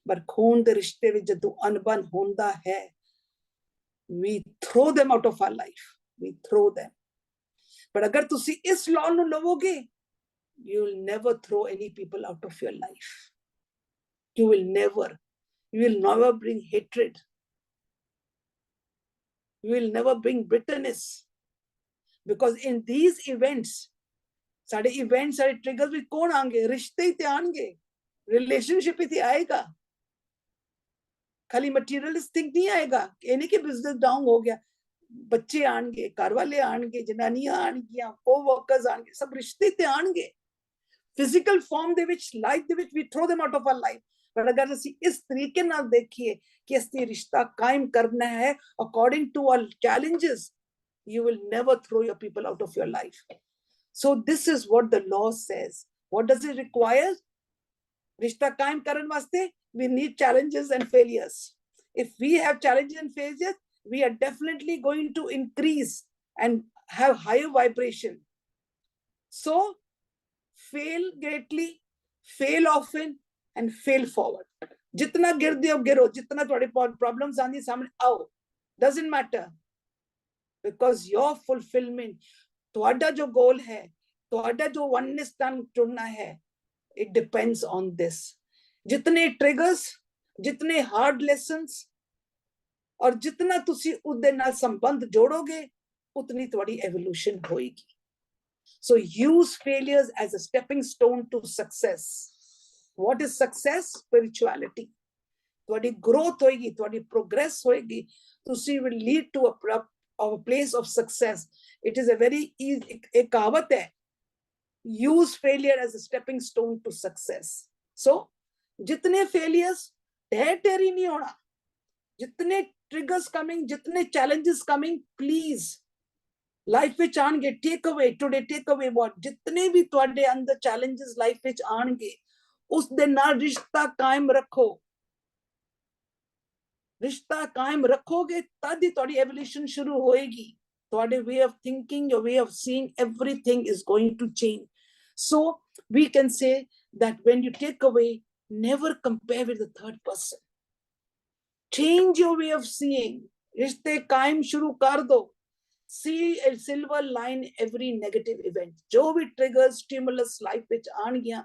पर खून दे रिश्ते विच जदों अनबन होंदा है we throw them out of our life we throw them but agar तुसी इस law नु लवोगे you will never throw any people out of your life you will never bring hatred you will never bring bitterness because in these events साडे events साडे triggers विच कौन आएंगे रिश्ते ही ते आएंगे relationship ही ते आएगा खाली materialistic नहीं आएगा ये नहीं कि business down हो गया बच्चे आएंगे घर वाले आएंगे जनानियां आएंगियां co-workers आएंगे सब रिश्ते ते आएंगे physical form ਦੇ ਵਿੱਚ life ਦੇ ਵਿੱਚ we throw them out of our life but ਅਗਰ ਅਸੀਂ ਇਸ ਤਰੀਕੇ ਨਾਲ ਦੇਖੀਏ ਕਿ ਅਸੀਂ ਰਿਸ਼ਤਾ ਕਾਇਮ ਕਰਨਾ ਹੈ according to our challenges you will never throw your people out of your life so this is what the law says what does it require रिश्ता कायम ਕਰਨ ਵਾਸਤੇ we need challenges and failures if we have challenges and failures we are definitely going to increase and have higher vibration so fail greatly fail often and fail forward जितना गिरदे हो गिरो जितना थोड़ी problems आंदी सामने आओ doesn't matter because your fulfillment ਤੁਹਾਡਾ ਜੋ goal है ਤੁਹਾਡਾ ਜੋ oneness ਨਾਲ ਜੁੜਨਾ है it depends on this जितने triggers जितने hard lessons और जितना ਤੁਸੀਂ ਉਹਦੇ ਨਾਲ ਸੰਬੰਧ ਜੋੜੋਗੇ ਉਤਨੀ ਤੁਹਾਡੀ evolution ਹੋਏਗੀ so use failures as a stepping stone to success what is success spirituality ਤੁਹਾਡੀ growth ਹੋਏਗੀ ਤੁਹਾਡੀ progress ਹੋਏਗੀ ਤੁਸੀਂ will lead to a place of success it is a very easy एक कहावत है use failure as a stepping stone to success so जितने failures ढेर नहीं होना जितने triggers coming जितने challenges coming please life ਵਿੱਚ ਆਣਗੇ take away today take away what जितने भी ਤੁਹਾਡੇ ਅੰਦਰ challenges life ਵਿੱਚ ਆਣਗੇ ਉਸ ਦੇ ਨਾਲ ਰਿਸ਼ਤਾ ਕਾਇਮ ਰੱਖੋ ਰਿਸ਼ਤਾ ਕਾਇਮ ਰੱਖੋਗੇ ਤਦ ਹੀ ਤੁਹਾਡੀ evolution ਸ਼ੁਰੂ ਹੋਏਗੀ ਤੁਹਾਡੇ way of thinking your way of seeing everything is going to change so we can say that when you take away never compare with the third person change your way of seeing रिश्ते कायम शुरू कर दो see a silver line every negative event जो भी triggers stimulus life ਵਿੱਚ ਆਣਗੀਆਂ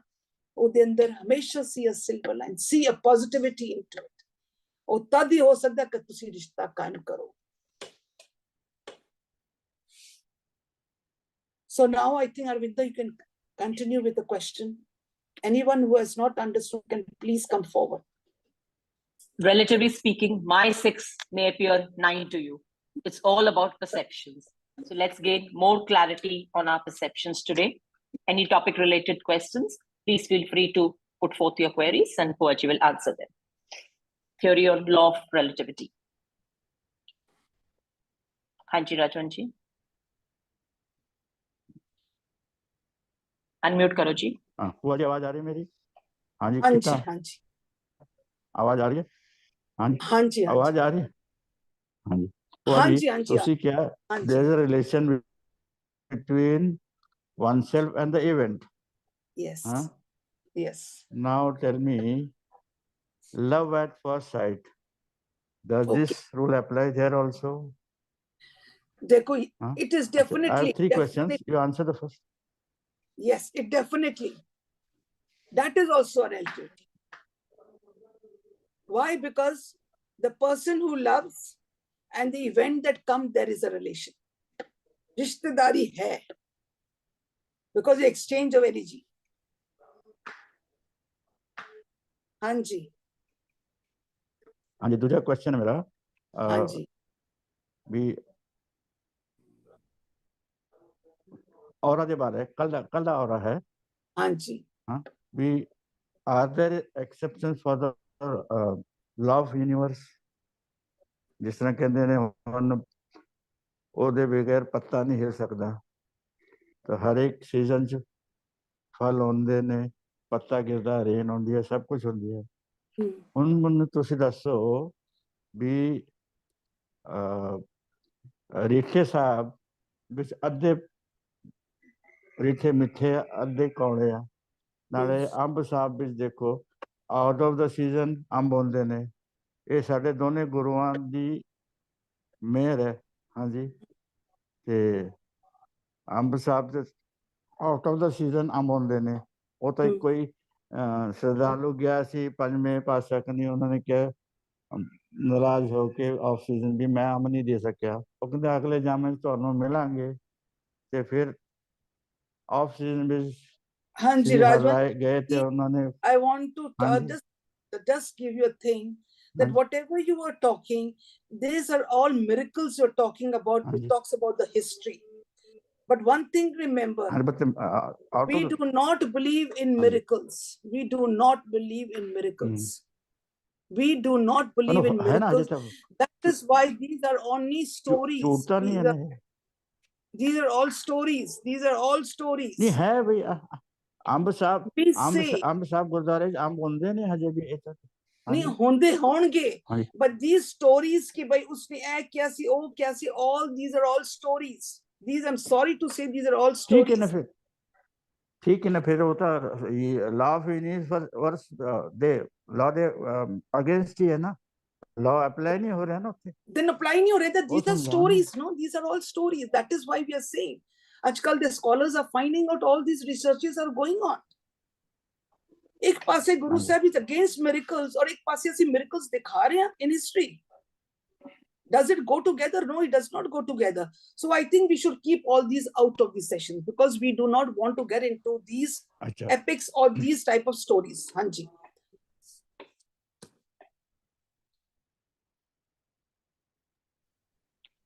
ਉਹਦੇ ਅੰਦਰ ਹਮੇਸ਼ਾ see a silver line see a positivity into it ਉਹ ਤਦ ਹੀ ਹੋ ਸਕਦਾ ਕਿ ਤੁਸੀਂ ਰਿਸ਼ਤਾ ਕਾਇਮ ਕਰੋ so now I think Arvinda you can continue with the question anyone who has not understood can please come forward Relatively speaking, my 6 may appear 9 to you. It's all about perceptions. So let's gain more clarity on our perceptions today. Any topic related questions, please feel free to put forth your queries and Poachi will answer them. Theory or law of relativity. Hanji Rajwanji. Unmute करो जी. हुआ जी, आवाज आ रही है मेरी? हाँ जी, हाँ जी, कितना हाँ जी, आवाज आ रही है? हाँ जी, हाँ जी, हाँ आवाज जी, आ रही है? हाँ जी, हुआ हाँ जी, जी, हाँ जी, ਤੁਸੀਂ क्या हाँ जी, there is a relation between oneself and the event. yes, Huh? yes. Now tell me, love at first sight, does Okay. this rule apply there also? देखो, Huh? it is I have definitely, three questions. definitely, You answer the first. yes, it definitely, that is also a relativity. Why? Because the person who loves and the event that comes, there is a relation. रिश्तेदारी है, because the exchange of energy. हाँ जी, हाँ जी, दूसरा question मेरा हाँ जी, भी ਔਰਾ ਦੇ ਬਾਰੇ ਕੱਲ ਦਾ ਔਰਾ ਹੈ. हाँ जी, ਹਾਂ ਵੀ are there exceptions for the law of universe? ਜਿਸ ਤਰ੍ਹਾਂ ਕਹਿੰਦੇ ਨੇ ਹੁਣ ਉਹਦੇ ਬਗੈਰ ਪੱਤਾ ਨਹੀਂ ਹਿਲ ਸਕਦਾ, ਤਾਂ ਹਰ ਇੱਕ ਸੀਜ਼ਨ 'ਚ ਫਲ ਆਉਂਦੇ ਨੇ, ਪੱਤਾ ਗਿਰਦਾ, ਰੇਨ ਆਉਂਦੀ ਹੈ, ਸਭ ਕੁਝ ਹੁੰਦੀ ਹੈ. ਹੁਣ ਮੈਨੂੰ ਤੁਸੀਂ ਦੱਸੋ ਵੀ ਰੀਠੇ ਸਾਹਿਬ ਵਿੱਚ ਅੱਧੇ ਰੀਠੇ ਮਿੱਠੇ, ਅੱਧੇ ਕੌੜੇ ਆ. ਨਾਲੇ ਅੰਬ ਸਾਹਿਬ ਵਿੱਚ ਦੇਖੋ ਆਊਟ ਆਫ ਦਾ ਸੀਜ਼ਨ ਅੰਬ ਆਉਂਦੇ ਨੇ. ਇਹ ਸਾਡੇ ਦੋਨੇ ਗੁਰੂਆਂ ਦੀ ਮਿਹਰ ਹੈ. ਹਾਂਜੀ, ਤੇ ਅੰਬ ਸਾਹਿਬ ਦੇ ਆਊਟ ਆਫ ਦਾ ਸੀਜ਼ਨ ਅੰਬ ਆਉਂਦੇ ਨੇ. ਉਹ ਤਾਂ ਕੋਈ ਸ਼ਰਧਾਲੂ ਗਿਆ ਸੀ ਪੰਜਵੇਂ ਪਾਤਸ਼ਾਹ ਕਨੀ, ਉਹਨਾਂ ਨੇ ਕਿਹਾ ਨਾਰਾਜ਼ ਹੋ ਕੇ ਆਫ ਸੀਜ਼ਨ ਵੀ ਮੈਂ ਅੰਬ ਨਹੀਂ ਦੇ ਸਕਿਆ. ਉਹ ਕਹਿੰਦੇ ਅਗਲੇ ਜਾਮੇ ਤੁਹਾਨੂੰ ਮਿਲਾਂਗੇ. ਤੇ ਫਿਰ ਆਫ ਸੀਜ਼ਨ ਵਿੱਚ हाँ जी, श्री Rajwan, हरराय गए थे उन्होंने. I want to हाँ जी, just give you a thing हाँ that ji, whatever you were talking, these are all miracles you're talking about, हाँ which ji, talks about the history. But one thing remember, हाँ, but out we of the, do not believe in हाँ जी, miracles. We do not believe in miracles. We do not believe in है ना Ajay miracles. तक That is why these are only stories. छूटता नहीं है ना ये. These are all stories. These are all नहीं stories. है भाई. अंब साहब We say, अंब साहब गुरुद्वारे अंब होंदे ने हजे भी इधर. हाँ नहीं जी, होंदे होंगे, हाँ जी, but these stories कि भाई उसने ऐ क्या सी ओ क्या सी, all these are all stories. These, I'm sorry to say, these are all ठीक है ना stories. फिर. ठीक है ना फिर. होता ये लॉ ऑफ यूनिवर्स दे लॉ दे अगेंस्ट ही है ना. लॉ अप्लाई नहीं हो रहा है ना उससे. Then apply नहीं हो रहे that वो these are समझाओ ना. stories, no, these are all stories. That is why we are saying आजकल the scholars are finding out all these researches are going on. एक पासे गुरु हाँ जी, साहब is against miracles और एक पासे ऐसी miracles दिखा रहे हैं in history. Does it go together? No, it does not go together. So I think we should keep all these out of these sessions because we do not want to get into these अच्छा. epics or these type of stories. Hanji.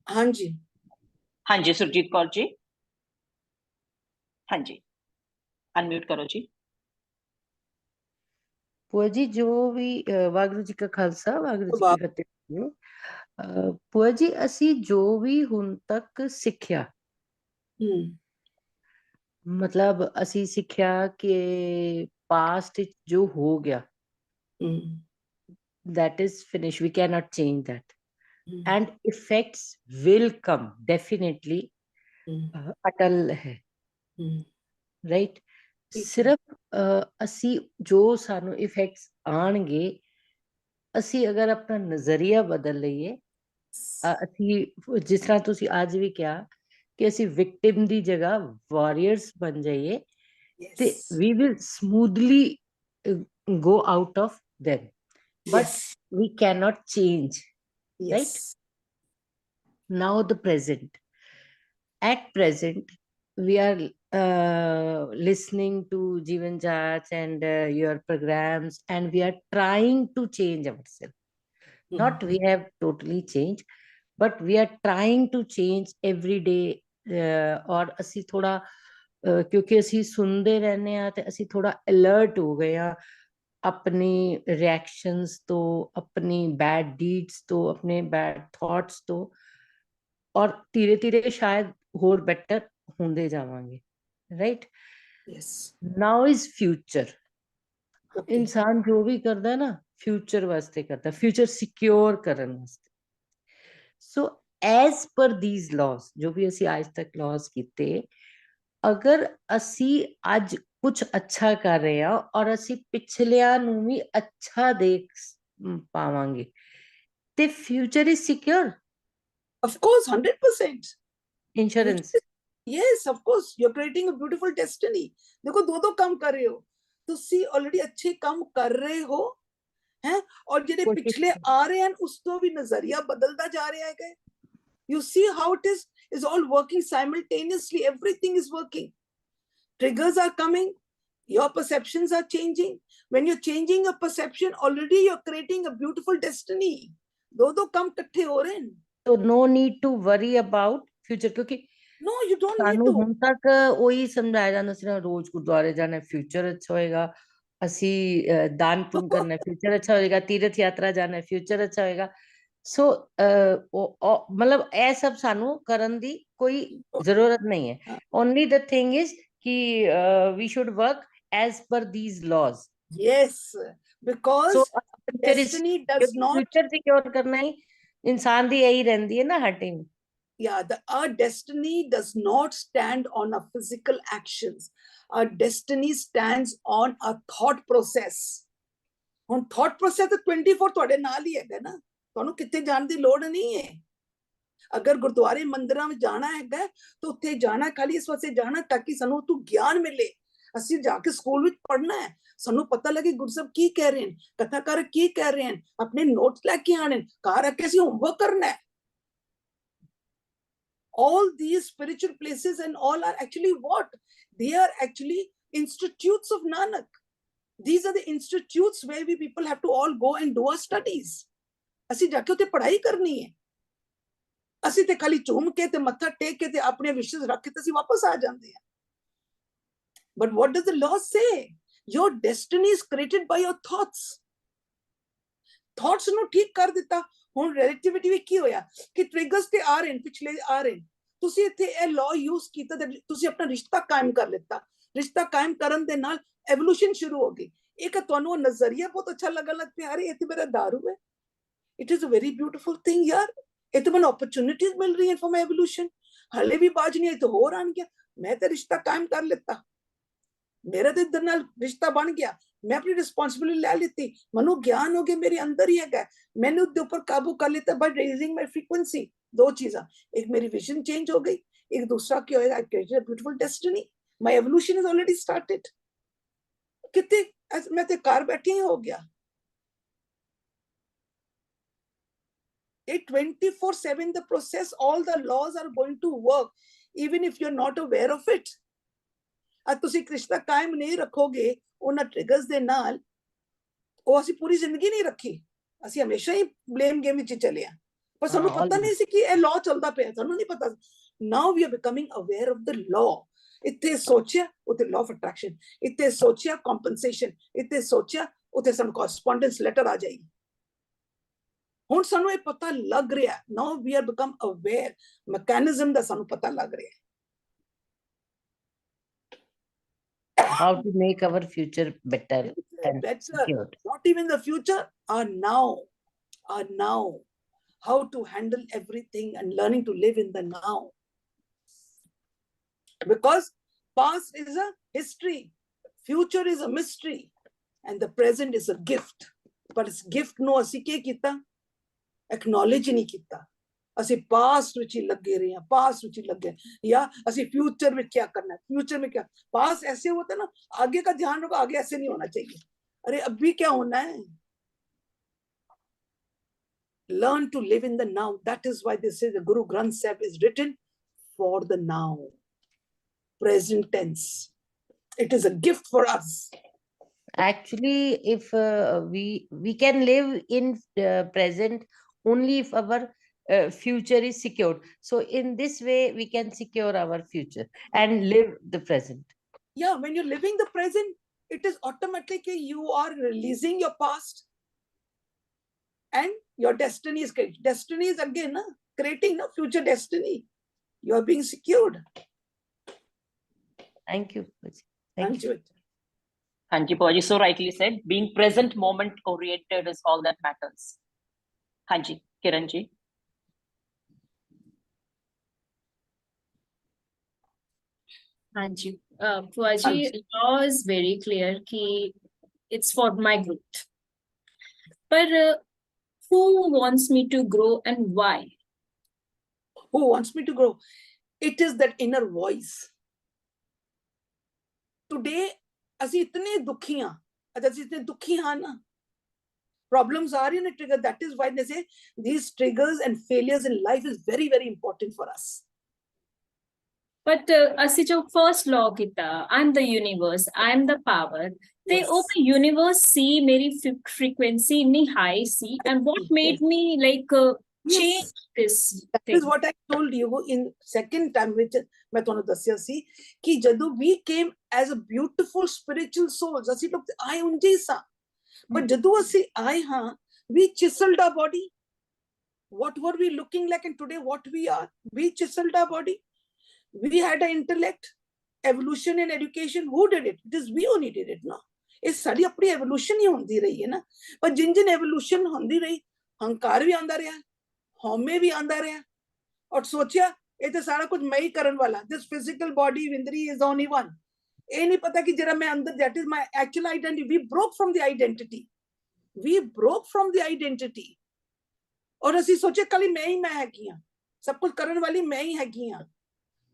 Hanji. हाँ जी सुरजीत कौर जी. हाँ जी, unmute करो जी. ਭੂਆ ਜੀ ਜੋ ਵੀ ਵਾਹਿਗੁਰੂ ਜੀ ਕਾ ਖਾਲਸਾ ਵਾਹਿਗੁਰੂ ਜੀ ਕੀ ਫਤਿਹ. ਭੂਆ ਜੀ ਅਸੀਂ ਜੋ ਵੀ ਹੁਣ ਤੱਕ ਸਿੱਖਿਆ, ਮਤਲਬ ਅਸੀਂ ਸਿੱਖਿਆ ਕਿ ਪਾਸਟ ਵਿੱਚ ਜੋ ਹੋ ਗਿਆ, that is finished, we cannot change that, and effects will come definitely. Atal ਹੈ, right? ਸਿਰਫ ਅਸੀਂ ਜੋ ਸਾਨੂੰ ਇਫੈਕਟਸ ਆਣਗੇ, ਅਸੀਂ ਅਗਰ ਆਪਣਾ ਨਜ਼ਰੀਆ ਬਦਲ ਲਈਏ, ਅਸੀਂ ਜਿਸ ਤਰ੍ਹਾਂ ਤੁਸੀਂ ਅੱਜ ਵੀ ਕਿਹਾ ਕਿ ਅਸੀਂ ਵਿਕਟਿਮ ਦੀ ਜਗ੍ਹਾ ਵਾਰੀਅਰਸ ਬਣ ਜਾਈਏ, ਤੇ we will smoothly go out of them, but we cannot change, right? Now the present, at present we are listening to Jeevan Jach and your programs, and we are trying to change ourselves. Not we have totally changed, but we are trying to change every day. ਔਰ ਅਸੀਂ ਥੋੜਾ ਕਿਉਂਕਿ ਅਸੀਂ ਸੁਣਦੇ ਰਹਿੰਦੇ ਆ ਤੇ ਅਸੀਂ ਥੋੜਾ ਅਲਰਟ ਹੋ ਗਏ ਆ ਆਪਣੀ ਰਿਐਕਸ਼ਨਸ ਤੋਂ, ਆਪਣੀ ਬੈਡ ਡੀਡਸ ਤੋਂ, ਆਪਣੇ ਬੈਡ ਥਾਟਸ ਤੋਂ, ਔਰ ਧੀਰੇ ਧੀਰੇ ਸ਼ਾਇਦ ਹੋਰ ਬੈਟਰ ਹੁੰਦੇ ਜਾਵਾਂਗੇ, ਰਾਈਟ? Now is future. ਇਨਸਾਨ ਜੋ ਵੀ ਕਰਦਾ ਨਾ ਫਿਊਚਰ ਵਾਸਤੇ ਕਰਦਾ, ਫਿਊਚਰ ਸਿਕਿਉਰ ਕਰਨ ਵਾਸਤੇ। ਸੋ ਐਜ਼ ਪਰ ਦੀਜ਼ ਲਾਜ਼, ਜੋ ਵੀ ਅਸੀਂ ਅੱਜ ਤੱਕ ਲਾਜ਼ ਕੀਤੇ, ਅਗਰ ਅਸੀਂ ਅੱਜ ਕੁਝ ਅੱਛਾ ਕਰ ਰਹੇ ਹਾਂ ਔਰ ਅਸੀਂ ਪਿਛਲਿਆਂ ਨੂੰ ਵੀ ਅੱਛਾ ਦੇਖ ਪਾਵਾਂਗੇ ਤੇ future is secure. Of course, 100%. Insurance. Yes, of course. You're creating a beautiful destiny. देखो दो काम कर रहे हो, ਤੁਸੀਂ already अच्छे काम कर रहे हो, हैं? और ਜਿਹੜੇ ਪਿਛਲੇ ਆ ਰਹੇ ਹਨ ਉਸ ਤੋਂ ਵੀ ਨਜ਼ਰੀਆ ਬਦਲਦਾ ਜਾ ਰਿਹਾ ਹੈ। You see how it is all working simultaneously. Everything is working. Triggers are coming. Your perceptions are changing. When you're changing a perception, already you're creating a beautiful destiny. दो काम इकट्ठे हो रहे हैं। So no need to worry about future, ਕਿਉਂਕਿ no, you don't need ਸਾਨੂੰ to. ਹੁਣ ਤੱਕ ਉਹੀ ਸਮਝਾਇਆ ਜਾਂਦਾ ਸੀ ਨਾ, ਰੋਜ਼ ਗੁਰਦੁਆਰੇ ਜਾਣਾ ਫਿਊਚਰ ਅੱਛਾ ਹੋਏਗਾ, ਅਸੀਂ ਦਾਨ ਪੁੰਨ ਕਰਨਾ ਫਿਊਚਰ ਅੱਛਾ ਹੋਏਗਾ, ਤੀਰਥ ਯਾਤਰਾ ਜਾਣਾ ਫਿਊਚਰ ਅੱਛਾ ਹੋਏਗਾ। ਸੋ ਮਤਲਬ ਇਹ ਸਭ ਸਾਨੂੰ ਕਰਨ ਦੀ ਕੋਈ ਜ਼ਰੂਰਤ ਨਹੀਂ ਹੈ। ਓਨਲੀ ਦ ਥਿੰਗ ਇਜ਼ ਕਿ we should work as per these laws. Yes, because so destiny does not, future secure ਕਰਨਾ ਹੀ ਇਨਸਾਨ ਦੀ ਇਹੀ ਰਹਿੰਦੀ ਹੈ ਨਾ ਹਰ time. Yeah, our destiny does not stand on our physical actions. Our destiny stands on our thought process. On thought process ਤਾਂ 24 ਤੁਹਾਡੇ ਨਾਲ ਹੀ ਹੈਗਾ ਨਾ, ਤੁਹਾਨੂੰ ਕਿਤੇ ਜਾਣ ਦੀ ਲੋੜ ਨਹੀਂ ਹੈ। ਅਗਰ ਗੁਰਦੁਆਰੇ ਮੰਦਿਰਾਂ ਵਿੱਚ ਜਾਣਾ ਹੈਗਾ ਤਾਂ ਉੱਥੇ ਜਾਣਾ ਖਾਲੀ ਇਸ ਵਾਸਤੇ ਜਾਣਾ ਤਾਂ ਕਿ ਸਾਨੂੰ ਤੋਂ ਗਿਆਨ ਮਿਲੇ। ਅਸੀਂ ਜਾ ਕੇ ਸਕੂਲ ਵਿੱਚ ਪੜ੍ਹਨਾ ਹੈ, ਸਾਨੂੰ ਪਤਾ ਲੱਗੇ ਗੁਰਸਬ ਕੀ ਕਹਿ ਰਹੇ ਹਨ, ਕਥਾਕਾਰ ਕੀ ਕਹਿ ਰਹੇ ਹਨ, ਆਪਣੇ ਨੋਟਸ ਲੈ ਕੇ ਆਣੇ, ਘਰ ਆ ਕੇ ਅਸੀਂ ਹੋਮਵਰਕ ਕਰਨਾ ਹੈ। All these spiritual places and all are actually what? They are actually institutes of Nanak. These are the institutes where we people have to all go and do our studies. ਅਸੀਂ ਜਾ ਕੇ ਉੱਥੇ ਪੜ੍ਹਾਈ ਕਰਨੀ ਹੈ। ਅਸੀਂ ਤੇ ਖਾਲੀ ਝੂਮ ਕੇ ਤੇ ਮੱਥਾ ਟੇਕ ਕੇ ਤੇ ਆਪਣੇ ਵਿਸ਼ੇਸ ਰੱਖ ਕੇ ਤੇ ਅਸੀਂ ਵਾਪਸ ਆ ਜਾਂਦੇ ਹਾਂ। But what does the law say? Your destiny is created by your thoughts. Thoughts ਨੂੰ ਠੀਕ ਕਰ ਦਿੱਤਾ। ਹੁਣ ਰਿਲੇਟਿਵਿਟੀ ਵਿੱਚ ਕੀ ਹੋਇਆ ਕਿ ਟ੍ਰਿਗਰਸ ਤੇ ਆ ਰਹੇ ਨੇ, ਪਿਛਲੇ ਆ ਰਹੇ ਨੇ, ਤੁਸੀਂ ਇੱਥੇ ਇਹ ਲਾਅ ਯੂਜ਼ ਕੀਤਾ ਤੇ ਤੁਸੀਂ ਆਪਣਾ ਰਿਸ਼ਤਾ ਕਾਇਮ ਕਰ ਲਿੱਤਾ। ਰਿਸ਼ਤਾ ਕਾਇਮ ਕਰਨ ਦੇ ਨਾਲ ਐਵੋਲੂਸ਼ਨ ਸ਼ੁਰੂ ਹੋ ਗਈ। ਇੱਕ ਤੁਹਾਨੂੰ ਨਜ਼ਰੀਆ ਬਹੁਤ ਅੱਛਾ ਲੱਗਣ ਲੱਗ ਪਿਆ, ਅਰੇ ਇਹ ਤੇ ਮੇਰਾ ਦਾਰੂ ਹੈ। It is a very beautiful thing ਯਾਰ, ਇਹ ਤਾਂ ਮੈਨੂੰ ਓਪਰਚੁਨਿਟੀਜ਼ ਮਿਲ ਰਹੀ ਹੈ ਫॉर ਮਾਈ ਐਵੋਲੂਸ਼ਨ। ਹਲੇ ਵੀ ਬਾਜ ਨਹੀਂ ਆਈ ਤਾਂ ਹੋਰ ਆਣ ਗਿਆ। ਮੈਂ ਤਾਂ ਰਿਸ਼ਤਾ ਕਾਇਮ ਕਰ ਲਿੱਤਾ, ਮੇਰਾ ਤੇ ਇਧਰ ਨਾਲ ਰਿਸ਼ਤਾ ਬਣ ਗਿਆ, ਮੈਂ ਆਪਣੀ ਰਿਸਪੌਂਸਿਬਿਲਿਟੀ ਲੈ ਲਿੱਤੀ, ਮੈਨੂੰ ਗਿਆਨ ਹੋ ਗਿਆ ਮੇਰੇ ਅੰਦਰ ਹੀ ਹੈਗਾ, मैंने उसके ऊपर काबू कर लिया बाय रेजिंग माय फ्रीक्वेंसी। दो चीज़ा, एक मेरी विजन चेंज हो गई, एक दूसरा क्या होगा, I created a beautiful destiny. My evolution is already started. कितने मैं तो कार बैठी ही हो गया। It 24/7 the process, all the laws are going to work even if you're not aware of it। ਅੱਜ ਤੁਸੀਂ ਰਿਸ਼ਤਾ ਕਾਇਮ ਨਹੀਂ ਰੱਖੋਗੇ ਉਹਨਾਂ ਟ੍ਰਿਗਰਸ ਦੇ ਨਾਲ, ਉਹ ਅਸੀਂ ਪੂਰੀ ਜ਼ਿੰਦਗੀ ਨਹੀਂ ਰੱਖੀ, ਅਸੀਂ ਹਮੇਸ਼ਾ ਹੀ ਬਲੇਮ ਗੇਮ ਵਿੱਚ ਚਲੇ ਆ। ਪਰ ਸਾਨੂੰ ਪਤਾ ਨਹੀਂ ਸੀ ਕਿ ਇਹ ਲਾਅ ਚੱਲਦਾ ਪਿਆ, ਸਾਨੂੰ ਨਹੀਂ ਪਤਾ। Now we are becoming aware of the law. ਇੱਥੇ ਸੋਚਿਆ ਉੱਥੇ ਲਾਅ ਆਫ ਅਟਰੈਕਸ਼ਨ, ਇੱਥੇ ਸੋਚਿਆ ਕੰਪਨਸੇਸ਼ਨ, ਇੱਥੇ ਸੋਚਿਆ ਉੱਥੇ ਸਾਨੂੰ ਕੋਰਸਪੋਂਡੈਂਸ ਲੈਟਰ ਆ ਜਾਏਗੀ। ਹੁਣ ਸਾਨੂੰ ਇਹ ਪਤਾ ਲੱਗ ਰਿਹਾ, now we are become aware, mechanism ਦਾ ਸਾਨੂੰ ਪਤਾ ਲੱਗ ਰਿਹਾ। How to make our future better and better, secured. not even the future, are now, how to handle everything and learning to live in the now, because past is a history, future is a mystery, and the present is a gift। but ਇਸ gift ਨੂੰ ਅਸੀਂ ਕੀ ਕੀਤਾ, acknowledge ਨਹੀਂ ਕੀਤਾ। ਅਸੀਂ past ਵਿੱਚ ਹੀ ਲੱਗੇ ਰਹੇ ਹਾਂ, पास्ट ਵਿੱਚ ਹੀ ਲੱਗੇ, या ਅਸੀਂ फ्यूचर में क्या करना है, फ्यूचर में क्या। पास्ट ऐसे होता है ना, आगे का ध्यान रखो, आगे ऐसे नहीं होना चाहिए, अरे अभी क्या होना है। Learn to live in the now। that is why they say the Guru Granth Sahib is written for the now, present tense। it is a gift for us। Actually, if we can live in present only if our future is secured. So in this way, we can secure our future and live the present. Yeah, when you're living the present, it is automatically you are releasing your past and your destiny is created. Destiny is again creating a future destiny. You are being secured. Thank you. Thank you. Thank you, Paji. So rightly said, being present moment oriented is all that matters. Hanji, Kiranji. हाँ जी फुआ जी law is very clear कि it's for my growth. But who wants me to grow and why? Who wants me to grow? It is that inner voice. Today, ਅਸੀਂ ਇਤਨੇ ਦੁਖੀ ਹਾਂ ਅਸੀਂ ਇਤਨੇ ਦੁਖੀ ਹਾਂ ਨਾ problems are in a trigger. That is why they say these triggers and failures in life is very, very important for us. But ਅਸੀਂ ਜੋ first law ਕੀਤਾ, I'm the universe, I'm the power. They open universe see ਮੇਰੀ frequency ਇੰਨੀ high see, and what made me like change this That thing. is what I told you in second time, which मैं ਤੁਹਾਨੂੰ ਦੱਸਿਆ ਸੀ ਕਿ ਜਦੋਂ we came as a beautiful spiritual souls, ਅਸੀਂ ਲੋਕ ਆਏ ਉਂਝੇ ਸਾਂ, but ਜਦੋਂ ਅਸੀਂ ਆਏ ਹਾਂ, we chiseled our body. What were we looking like, and today what we are? We chiseled our body. We had an intellect, evolution and education. Who did it? It is we only did it, no? ਇਹ ਸਾਡੀ ਆਪਣੀ evolution ਹੀ ਹੁੰਦੀ ਰਹੀ ਹੈ ਨਾ, ਪਰ ਜਿੰਨ evolution ਹੁੰਦੀ ਰਹੀ, ਹੰਕਾਰ ਵੀ ਆਉਂਦਾ ਰਿਹਾ, ਹਉਮੈ ਵੀ ਆਉਂਦਾ ਰਿਹਾ, ਔਰ ਸੋਚਿਆ ਇਹ ਤੇ ਸਾਰਾ ਕੁਝ ਮੈਂ ਹੀ ਕਰਨ ਵਾਲਾ. This physical body, Vindri, is only one. ਇਹ ਨਹੀਂ ਪਤਾ ਕਿ ਜਿਹੜਾ ਮੈਂ ਅੰਦਰ, that is my actual identity. We broke from the identity. We broke from the identity. ਔਰ ਅਸੀਂ ਸੋਚੇ ਕੱਲੀ ਮੈਂ ਹੀ ਮੈਂ ਹੈਗੀ ਹਾਂ, ਸਭ ਕੁਝ ਕਰਨ ਵਾਲੀ ਮੈਂ ਹੀ ਹੈਗੀ ਹਾਂ,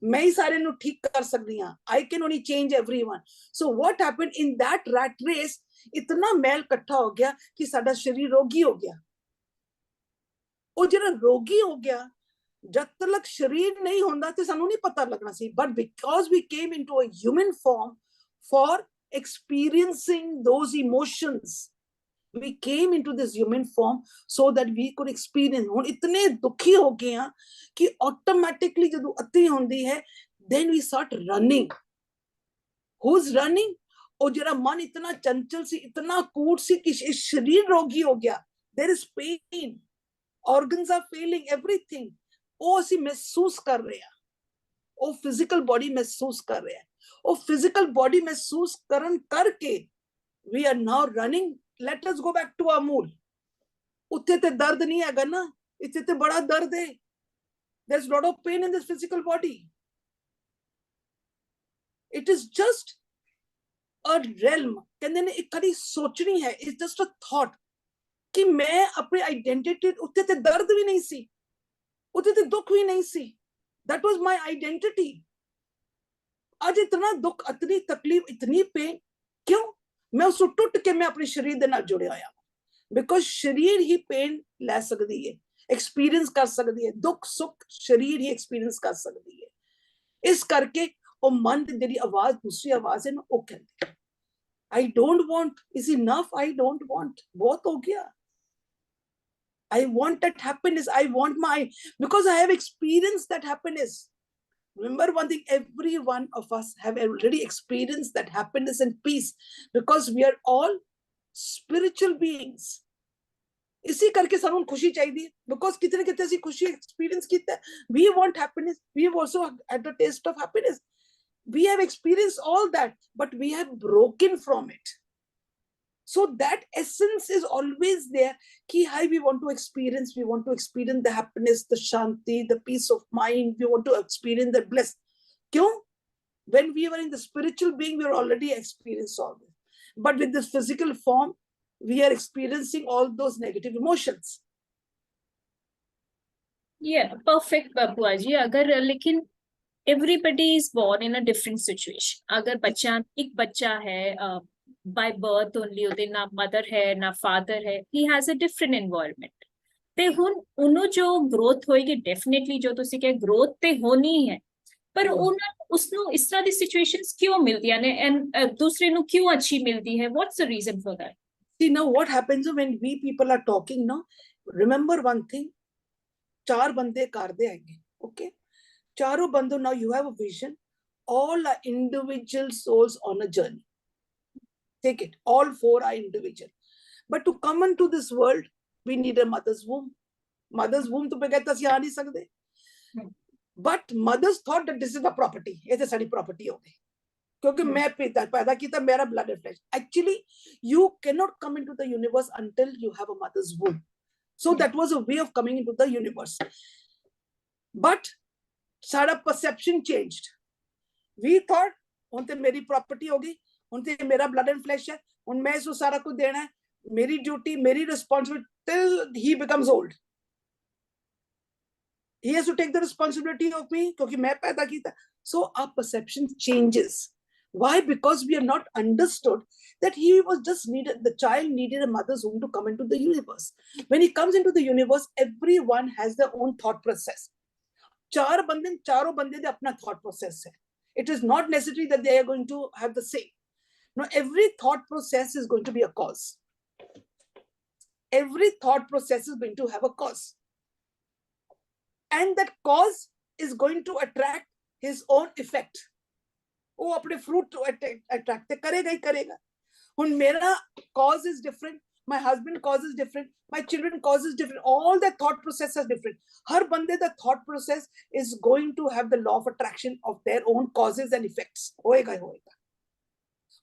ਮੈਂ ਹੀ ਸਾਰੇ ਨੂੰ ਠੀਕ ਕਰ ਸਕਦੀ ਹਾਂ. I can only change everyone. So what happened in that rat race? ਇਤਨਾ ਮੈਲ ਇਕੱਠਾ ਹੋ ਗਿਆ ਕਿ ਸਾਡਾ ਸਰੀਰ ਰੋਗੀ ਹੋ ਗਿਆ. ਉਹ ਜਿਹੜਾ ਰੋਗੀ ਹੋ ਗਿਆ, ਜਦ ਤੱਕ ਸਰੀਰ ਨਹੀਂ ਹੁੰਦਾ ਤੇ ਸਾਨੂੰ ਨਹੀਂ ਪਤਾ ਲੱਗਣਾ ਸੀ. But because we came into a human form for experiencing those emotions, we came into this human form so that we could experience. ਹੁਣ ਇਤਨੇ ਦੁਖੀ ਹੋ ਗਏ ਹਾਂ ਕਿ automatically ਜਦੋਂ ਅਤੀ ਹੁੰਦੀ ਹੈ, then we start running. Who's running? ਉਹ ਜਿਹੜਾ ਮਨ ਇਤਨਾ ਚੰਚਲ ਸੀ, ਇਤਨਾ ਕੂਟ ਸੀ ਕਿ ਸਰੀਰ ਰੋਗੀ ਹੋ ਗਿਆ. There is pain. Organs are failing, everything. ਉਹ ਅਸੀਂ ਮਹਿਸੂਸ ਕਰ ਰਹੇ ਹਾਂ, ਉਹ physical body ਮਹਿਸੂਸ ਕਰ ਰਿਹਾ ਹੈ. ਉਹ physical body ਮਹਿਸੂਸ ਕਰਨ ਕਰਕੇ we are now running. Let us go back to our mool. ਉੱਥੇ ਤੇ ਦਰਦ ਨਹੀਂ ਹੈਗਾ ਨਾ, ਇੱਥੇ ਤੇ ਬੜਾ ਦਰਦ ਹੈ. There's a lot of pain in this physical body. It is just a realm. ਕਹਿੰਦੇ ਨੇ ਇੱਕ ਕਦੀ ਸੋਚਣੀ ਹੈ, it's just a thought ਕਿ ਮੈਂ ਆਪਣੀ ਆਈਡੈਂਟੀਟੀ, ਉੱਥੇ ਤੇ ਦਰਦ ਵੀ ਨਹੀਂ ਸੀ, ਉੱਥੇ ਤੇ ਦੁੱਖ ਵੀ ਨਹੀਂ ਸੀ. That was my identity. ਅੱਜ ਇਤਨਾ ਦੁੱਖ, ਇਤਨੀ ਤਕਲੀਫ, ਇਤਨੀ ਪੇਨ ਕਿਉਂ? ਮੈਂ ਉਸ ਟੁੱਟ ਕੇ ਮੈਂ ਆਪਣੇ ਸਰੀਰ ਦੇ ਨਾਲ ਜੁੜਿਆ ਹੋਇਆ, ਬਿਕੋਜ਼ ਸਰੀਰ ਹੀ ਪੇਨ ਲੈ ਸਕਦੀ ਹੈ, ਐਕਸਪੀਰੀਅੰਸ ਕਰ ਸਕਦੀ ਹੈ, ਦੁੱਖ ਸੁੱਖ ਸਰੀਰ ਹੀ ਐਕਸਪੀਰੀਅੰਸ ਕਰ ਸਕਦੀ ਹੈ. ਇਸ ਕਰਕੇ ਉਹ ਮਨ ਦੀ ਜਿਹੜੀ ਆਵਾਜ਼, ਦੂਸਰੀ ਆਵਾਜ਼ ਹੈ ਨਾ, ਉਹ ਕਹਿੰਦੀ I don't want, is enough, I don't want, ਬਹੁਤ ਹੋ ਗਿਆ. I want that happiness, I want my, because I have experienced that happiness. Remember one thing, every one of us have already experienced that happiness and peace, because we are all spiritual beings. इसी करके ਸਾਨੂੰ खुशी चाहिए, because कितने कितने ਅਸੀਂ खुशी experience ਕੀਤਾ. We want happiness, we have also had a taste of happiness. We have experienced all that, but we have broken from it. So that essence is always there. Ki hi, we want to experience the happiness, the shanti, the peace of mind. We want to experience the bliss. Kyun? When we were in the spiritual being, we were already experienced all this. But with this physical form, we are experiencing all those negative emotions. Yeah, perfect, Babua ji. अगर लेकिन everybody is born in a different situation. अगर बच्चा, एक बच्चा है by birth only, ਉਹਦੇ ਨਾ mother ਹੈ ਨਾ father ਹੈ, he has a different environment. ਤੇ ਹੁਣ ਉਹਨੂੰ ਜੋ growth ਹੋਏਗੀ, definitely ਜੋ ਤੁਸੀਂ ਕਹੇ growth ਤੇ ਹੋਣੀ ਹੈ, ਪਰ ਉਹਨਾਂ ਉਸਨੂੰ ਇਸ ਤਰ੍ਹਾਂ ਦੀ ਸਿਚੁਏਸ਼ਨਸ ਕਿਉਂ ਮਿਲਦੀਆਂ ਨੇ ਐਂਡ ਦੂਸਰੇ ਨੂੰ ਕਿਉਂ ਅੱਛੀ ਮਿਲਦੀ ਹੈ? What's the reason for that? See, now what happens when we people are talking now, remember one thing, चार बंदे करते हैं, okay, चारों बंदों, now you have a vision, all are individual souls on a journey, take it, all four are individual, but to come into this world we need a mother's womb तो बगैर तो आ नहीं सकते, but mothers thought that this is the property, ये तो सारी property हो गई क्योंकि मैं पैदा किया मेरा blood and flesh. Actually you cannot come into the universe until you have a mother's womb. So that was a way of coming into the universe, but सारा perception changed. We thought ਹੁਣ ਤੇ मेरी property हो गई, ਹੁਣ ਤੇ मेरा blood and flesh है, ਹੁਣ मैं इसको सारा कुछ देना है, मेरी duty, मेरी responsibility till he becomes old. He has to take the responsibility of me क्योंकि मैं पैदा किया. So our perception changes. Why? Because we have not understood that he was just needed, the child needed a mother's womb to come into the universe. When he comes into the universe, everyone has their own thought process. चारों बंदे दे अपना thought process है. It is not necessary that they are going to have the same. No, every thought process is going to be a cause. Every thought process is going to have a cause. And that cause is going to attract his own effect. वो अपने fruit to attract करेगा ही करेगा. when मेरा cause is different, my husband cause is different, my children cause is different, all the thought process is different. हर बंदे the thought process is going to have the law of attraction of their own causes and effects. होएगा ही होएगा.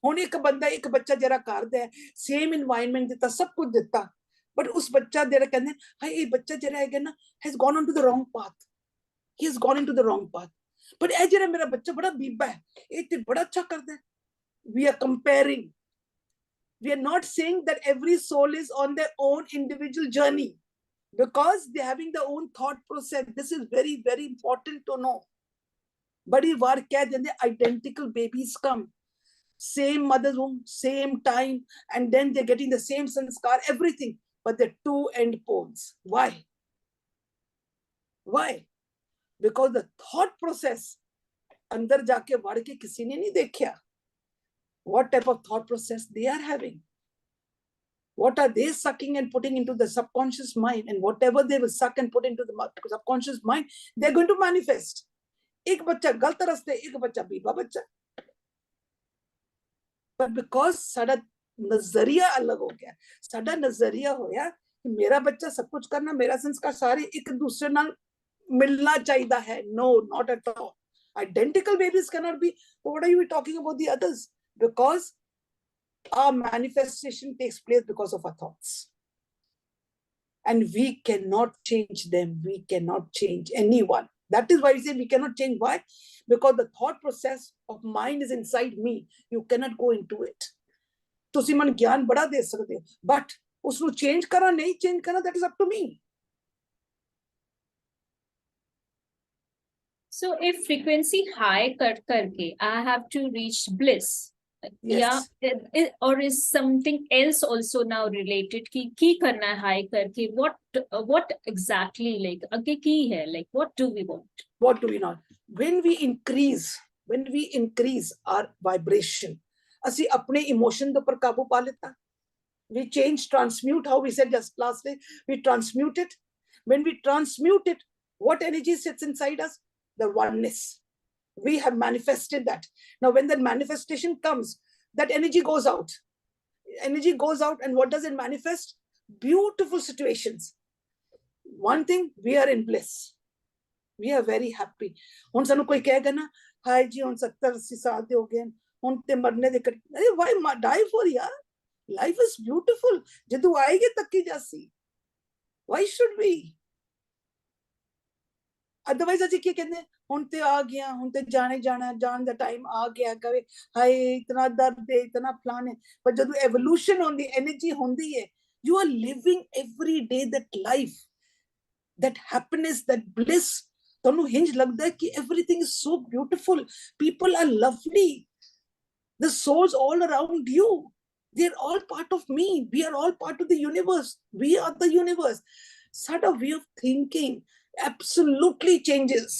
ਹੁਣ ਇੱਕ ਬੰਦਾ ਇੱਕ ਬੱਚਾ ਜਿਹੜਾ ਕਰਦਾ ਹੈ same environment ਦਿੱਤਾ ਸਭ ਕੁਝ ਦਿੱਤਾ but ਉਸ ਬੱਚਾ ਜਿਹੜਾ ਕਹਿੰਦੇ ਹਾਏ ਇਹ ਬੱਚਾ ਜਿਹੜਾ ਹੈਗਾ ਨਾ has gone on to the wrong path. He has gone into the wrong path. But ਇਹ ਜਿਹੜਾ ਮੇਰਾ ਬੱਚਾ ਬੜਾ ਬੀਬਾ ਹੈ ਇਹ ਤੇ ਬੜਾ ਅੱਛਾ ਕਰਦਾ ਹੈ. We are comparing. We are not saying that every soul is on their own individual journey because they're having their own thought process. This is very, very important to know. Badi var keh dende identical babies come. Same mother's womb, same time, and then they're getting the same sanskar, everything. But they're two end poles. Why? Why? Because the thought process andar jaake var ke kisi ne nahi dekhya. What type of thought process they are having? What are they sucking and putting into the subconscious mind? And whatever they will suck and put into the subconscious mind, they're going to manifest. एक बच्चा गलत रास्ते, एक बच्चा बीबा बच्चा. But because साडा नजरिया अलग हो गया, साडा नजरिया होया कि मेरा बच्चा सब कुछ करना, मेरा संस्कार सारे एक दूसरे नाल मिलना चाहिए है. No, not at all. Identical babies cannot be. What are you talking about the others? Because our manifestation takes place because of our thoughts. And we cannot change them. We cannot change anyone. That is why we say we cannot change. Why? Because the thought process of mind is inside me. You cannot go into it. तुसी मन ज्ञान बड़ा दे सकते हो, but उसको change करना नहीं change करना, that is up to me. So if frequency high karke, I have to reach bliss. Yes. Yeah, or is something else also now related? Ki karna hai high karke? What exactly like? Aage ki hai? Like what do we want? What do we not? When we increase our vibration, ਅਸੀਂ ਆਪਣੇ emotion ਦੇ ਉੱਪਰ ਕਾਬੂ ਪਾ ਲਿੱਤਾ. We change, transmute, how we said just last day, we transmute it. When we transmute it, what energy sits inside us? The oneness. We have manifested that. Now, when that manifestation comes, that energy goes out. Energy goes out, and what does it manifest? Beautiful situations. One thing, we are in bliss. We are very happy. ਹੁਣ ਸਾਨੂੰ ਕੋਈ ਕਹੇਗਾ ਨਾ, ਹਾਏ ਜੀ ਹੁਣ 70-80 ਸਾਲ ਦੇ ਹੋ ਗਏ, ਹੁਣ ਤੇ ਮਰਨੇ ਦੇ why die for yaar? Life is beautiful. ਜਦੋਂ ਆਏਗੀ ਤੱਕੀ ਜਾਸੀ. Why should we? Otherwise, ਅਸੀਂ ਕੀ ਕਹਿੰਦੇ ਹੁਣ ਤੇ ਆ ਗਿਆ, ਹੁਣ ਤੇ ਜਾਣੇ ਜਾਣਾ, ਜਾਣ ਦਾ ਟਾਈਮ ਆ ਗਿਆ, ਕਵੇ ਹਾਏ ਇਤਨਾ ਦਰਦ ਹੈ, ਇਤਨਾ ਫਲਾਨ ਹੈ. ਪਰ ਜਦੋਂ evolution ਹੁੰਦੀ, energy ਹੁੰਦੀ ਹੈ, you are living every day that life, that happiness, that bliss. ਤੁਹਾਨੂੰ hinge ਲੱਗਦਾ ਹੈ ਕਿ everything is so beautiful. People are lovely. The souls all around you, they're all part of me. We are all part of the universe. We are the universe. Sort of way of thinking absolutely changes.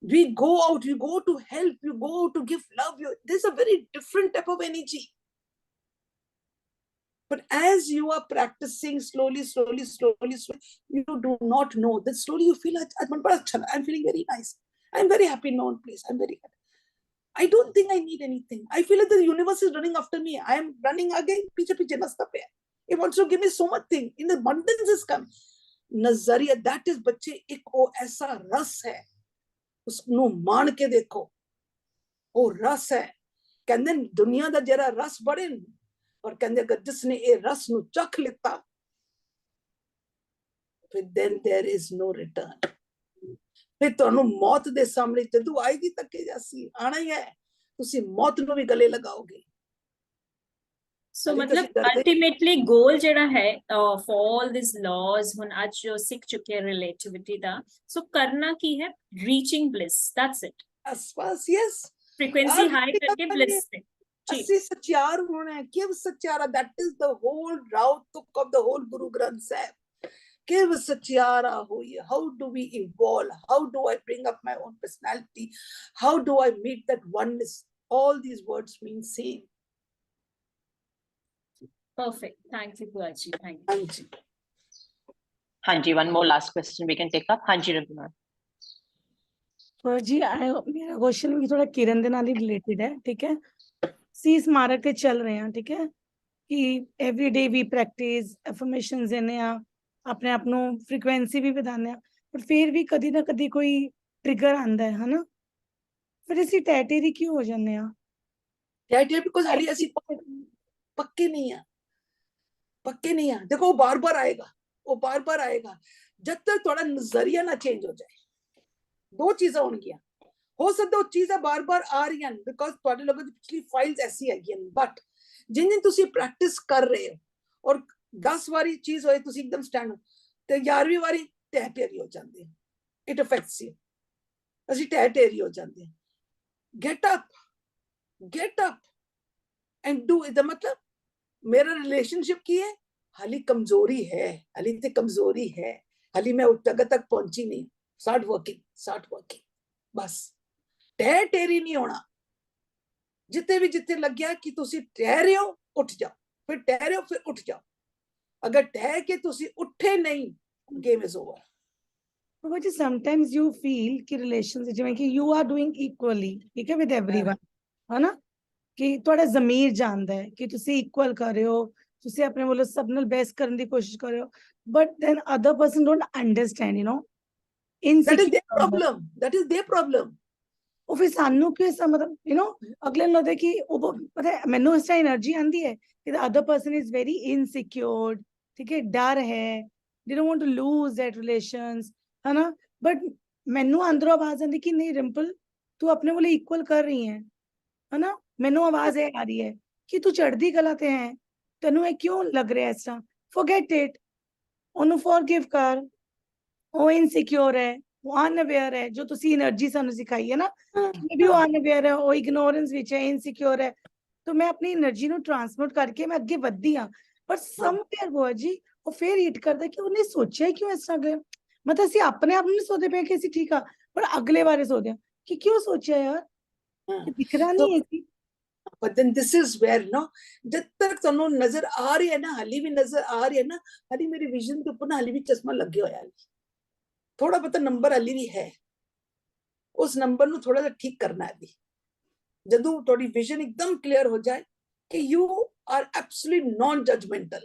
We go out, you go to help, you go to give love. There's a very different type of energy. But as you are practicing slowly, you do not know that slowly you feel, I'm feeling very nice. I'm very happy in my own place. I'm very happy. I don't think I need anything. I feel like the universe is running after me. I am running again. It wants to give me so much thing. In the abundance is coming. Nazariya, that is बच्चे एक वो ऐसा रस है, उसको मान के देखो, वो रस है, कहते दुनिया दा जरा रस बड़े, और कहते अगर जिसने ये रस नु चख लेता, फिर then there is no return. फिर ਤੁਹਾਨੂੰ मौत दे सामने जदू आएगी तके जासी आना ही है, तुसी मौत नु भी गले लगाओगे. So मतलब ultimately goal जेड़ा है for all these laws हुन आज जो सीख चुके हैं relativity दा, so करना की है reaching bliss, that's it. As yes. Frequency high करके bliss से. असि सच्चार होना है, give सच्चारा, that is the whole route of the whole Guru Granth Sahib. Give सच्चारा होइए. How do we evolve? How do I bring up my own personality? How do I meet that oneness? All these words mean same. Perfect. Thank you, Buaji. Thank you. Hanji. Hanji, one more last question we can take up. Hanji Raghunath. जी मेरा question भी थोड़ा किरण दे नाल ही related है, ठीक है. सी स्मारक ते चल रहे हैं, ठीक है, कि every day we practise affirmations देने आ, अपने आप ਨੂੰ फ्रीक्वेंसी भी ਵਧਾਉਂਦੇ ਆ, ਪਰ ਫਿਰ ਵੀ ਕਦੀ ਨਾ ਕਦੀ ਕੋਈ ਟ੍ਰਿਗਰ ਆਂਦਾ ਹੈ ਹਨਾ, ਫਿਰ ਅਸੀਂ ਟੈਟੇਰੀ ਕਿਉਂ ਹੋ ਜਾਂਦੇ ਆ? टैटे बिकॉज हाली ਅਸੀਂ पक्के नहीं है, पक्के नहीं है. देखो वो बार बार आएगा, वो बार बार आएगा. जब तक थोड़ा नजरिया ना चेंज हो जाए, दो चीजें होंगी. हो सकता वो चीजें बार बार आ रही हैं बिकॉज थोड़े लोगों की पिछली फाइल्स ऐसी है, बट जिन दिन तुसी प्रैक्टिस कर रहे हो और 10 वारी चीज होए तुसी एकदम स्टैंड हो, ते 11वीं वारी टैटेरी हो जाती है. It affects you. ਅਸੀਂ टैटेरी हो जाते हैं. Get up and do it. मतलब मेरा रिलेशनशिप की है, हाली कमजोरी है, हाली ते कमजोरी है, हाली मैं उस जगह तक पहुंची नहीं. Start working. बस टैटेरी नहीं होना. जिते लग्या कि तुसी ठहरे हो, उठ जाओ, फिर ठहरे हो, फिर उठ जाओ. अगर ठहर के तुसी उठे नहीं, game is over. But sometimes you feel कि relations जिवें कि you are doing equally, ठीक है, with everyone, है ना, कि ਤੁਹਾਡਾ ਜ਼ਮੀਰ ਜਾਣਦਾ ਹੈ ਕਿ ਤੁਸੀਂ ਇਕੁਅਲ ਕਰ ਰਹੇ ਹੋ, ਤੁਸੀਂ ਆਪਣੇ ਵੱਲੋਂ ਸਭ ਨਾਲ ਬੈਸਟ ਕਰਨ ਦੀ ਕੋਸ਼ਿਸ਼ ਕਰ ਰਹੇ ਹੋ, but then other person don't understand, you know, that is their problem. ਉਹ ਫਿਰ ਸਾਨੂੰ ਕਿਉਂ ਐਸਾ ਮਤਲਬ you know ਅਗਲੇ ਨੂੰ ਲੱਗਦਾ ਕਿ ਉਹ ਪਤਾ ਹੈ ਮੈਨੂੰ ਇਸ ਤਰ੍ਹਾਂ એનર્ਜੀ ਆਂਦੀ ਹੈ ਕਿ the other person is very insecure, ਠੀਕ ਹੈ, ਡਰ ਹੈ, they don't want to lose that relations, है ना, बट मैनू अंदरों आवाज आती कि नहीं रिंपल तू अपने वाले इक्वल कर रही है ना, मैनू आवाज ये आ रही है कि तू चढ़दी कला ते है, तेनू ये क्यों लग रहा है इस तरह, फॉरगेट इट, ओनू फॉरगिव कर, वो इनसिक्योर है, वो अनअवेयर है, जो तुसी एनर्जी सानू सिखाई है ना कि भी वो अनअवेयर है, वो इग्नोरेंस विच है, इनसिक्योर है, तो मैं अपनी एनर्जी नु ट्रांसमिट करके मैं अगे बढ़दी हां, पर समवेयर बुआ जी वो फिर हिट करदा कि उन्हें सोचा क्यों इस तरह गया. मतलब ਅਸੀਂ ਆਪਣੇ ਆਪ ਨੂੰ ਨਹੀਂ ਸੋਚਦੇ ਪਏ ਕਿ ਅਸੀਂ ਠੀਕ ਆ, ਪਰ ਅਗਲੇ ਬਾਰੇ ਸੋਚਦੇ ਆ ਕਿ ਕਿਉਂ ਸੋਚਿਆ ਯਾਰ, ਦਿਖ ਰਹਾ ਨਹੀਂ ਹੈ ਸੀ. but then this is where no, जब तक ਤੁਹਾਨੂੰ ਨਜ਼ਰ ਆ ਰਹੀ ਹੈ ਨਾ, ਹਾਲੀ ਵੀ ਨਜ਼ਰ ਆ ਰਹੀ ਹੈ ਨਾ, ਹਾਲੀ ਮੇਰੀ ਵਿਜ਼ਨ ਦੇ ਉੱਪਰ ਨਾ ਹਾਲੀ ਵੀ ਚਸ਼ਮਾ ਲੱਗਿਆ ਹੋਇਆ ਹੈ, ਥੋੜਾ ਬਹੁਤਾ ਨੰਬਰ ਹਾਲੀ ਵੀ ਹੈ, ਉਸ ਨੰਬਰ ਨੂੰ ਥੋੜਾ ਜਿਹਾ ਠੀਕ ਕਰਨਾ ਹੈ. ਜਦੋਂ ਤੁਹਾਡੀ ਵਿਜ਼ਨ ਇੱਕਦਮ ਕਲੀਅਰ ਹੋ ਜਾਏ ਕਿ you are absolutely non judgmental.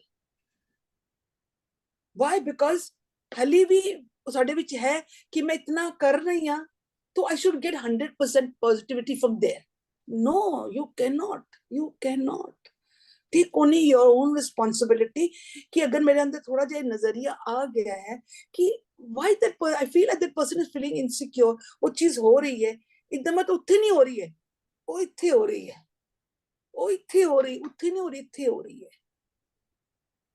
why? because हाली भी साडे विच है कि मैं इतना कर रही हां तो I should get 100% positivity from there. No, you cannot. Take only your own responsibility कि अगर मेरे अंदर थोड़ा जा नजरिया आ गया है कि why that I feel like that person is feeling insecure, वो चीज हो रही है एकदम, तो उत्थे नहीं हो रही है, वो इत्थे हो रही है, वो इत्थे हो रही, उत्थे नहीं हो रही, इत्थे हो रही है.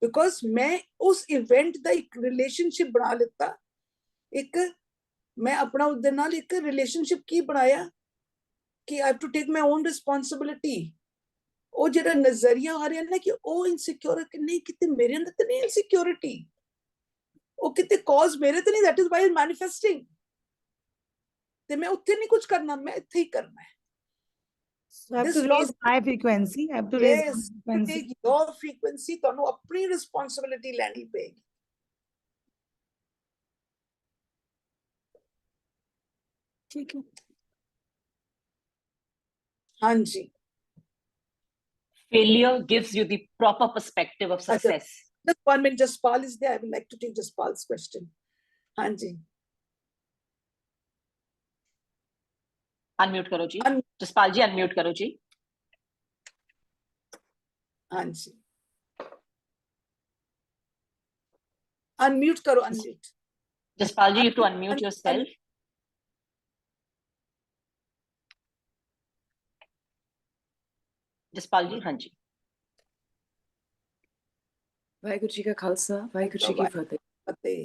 बिकॉज मैं उस इवेंट का एक रिलेशनशिप बना लेता, एक मैं अपना उस दिन नाल एक रिलेशनशिप की बनाया कि I have to take my own responsibility. वो जेड़ा नजरिया आ रहा है ना कि ओ इनसिक्योर है, कि नहीं कितने मेरे अंदर तो नहीं इनसिक्योरिटी, वो कितने कॉज मेरे तो नहीं, दैट इज व्हाई मैनिफेस्टिंग. ਤੇ ਮੈਂ ਉੱਥੇ ਨਹੀਂ ਕੁਝ ਕਰਨਾ, ਮੈਂ ਇੱਥੇ ਹੀ ਕਰਨਾ ਹੈ। So I have This to raise law my frequency. I have to raise my yes, frequency. take your frequency, ਤੁਹਾਨੂੰ ਆਪਣੀ ਰਿਸਪੌਂਸਿਬਿਲਿਟੀ ਲੈਣੀ ਪਏਗੀ। ठीक है। ਹਾਂਜੀ। Failure gives you the proper perspective of success. Just 1 minute, Jaspal is there. I would like to take Jaspal's question. ਹਾਂਜੀ। Unmute करो जी। जसपाल जी unmute करो जी। ਹਾਂਜੀ। Unmute करो, unmute. Jaspal ji, you have to unmute yourself. Jaspal जी, हाँ जी। वाहिगुरु जी का खालसा, वाहिगुरु जी की फतेह। फतेह।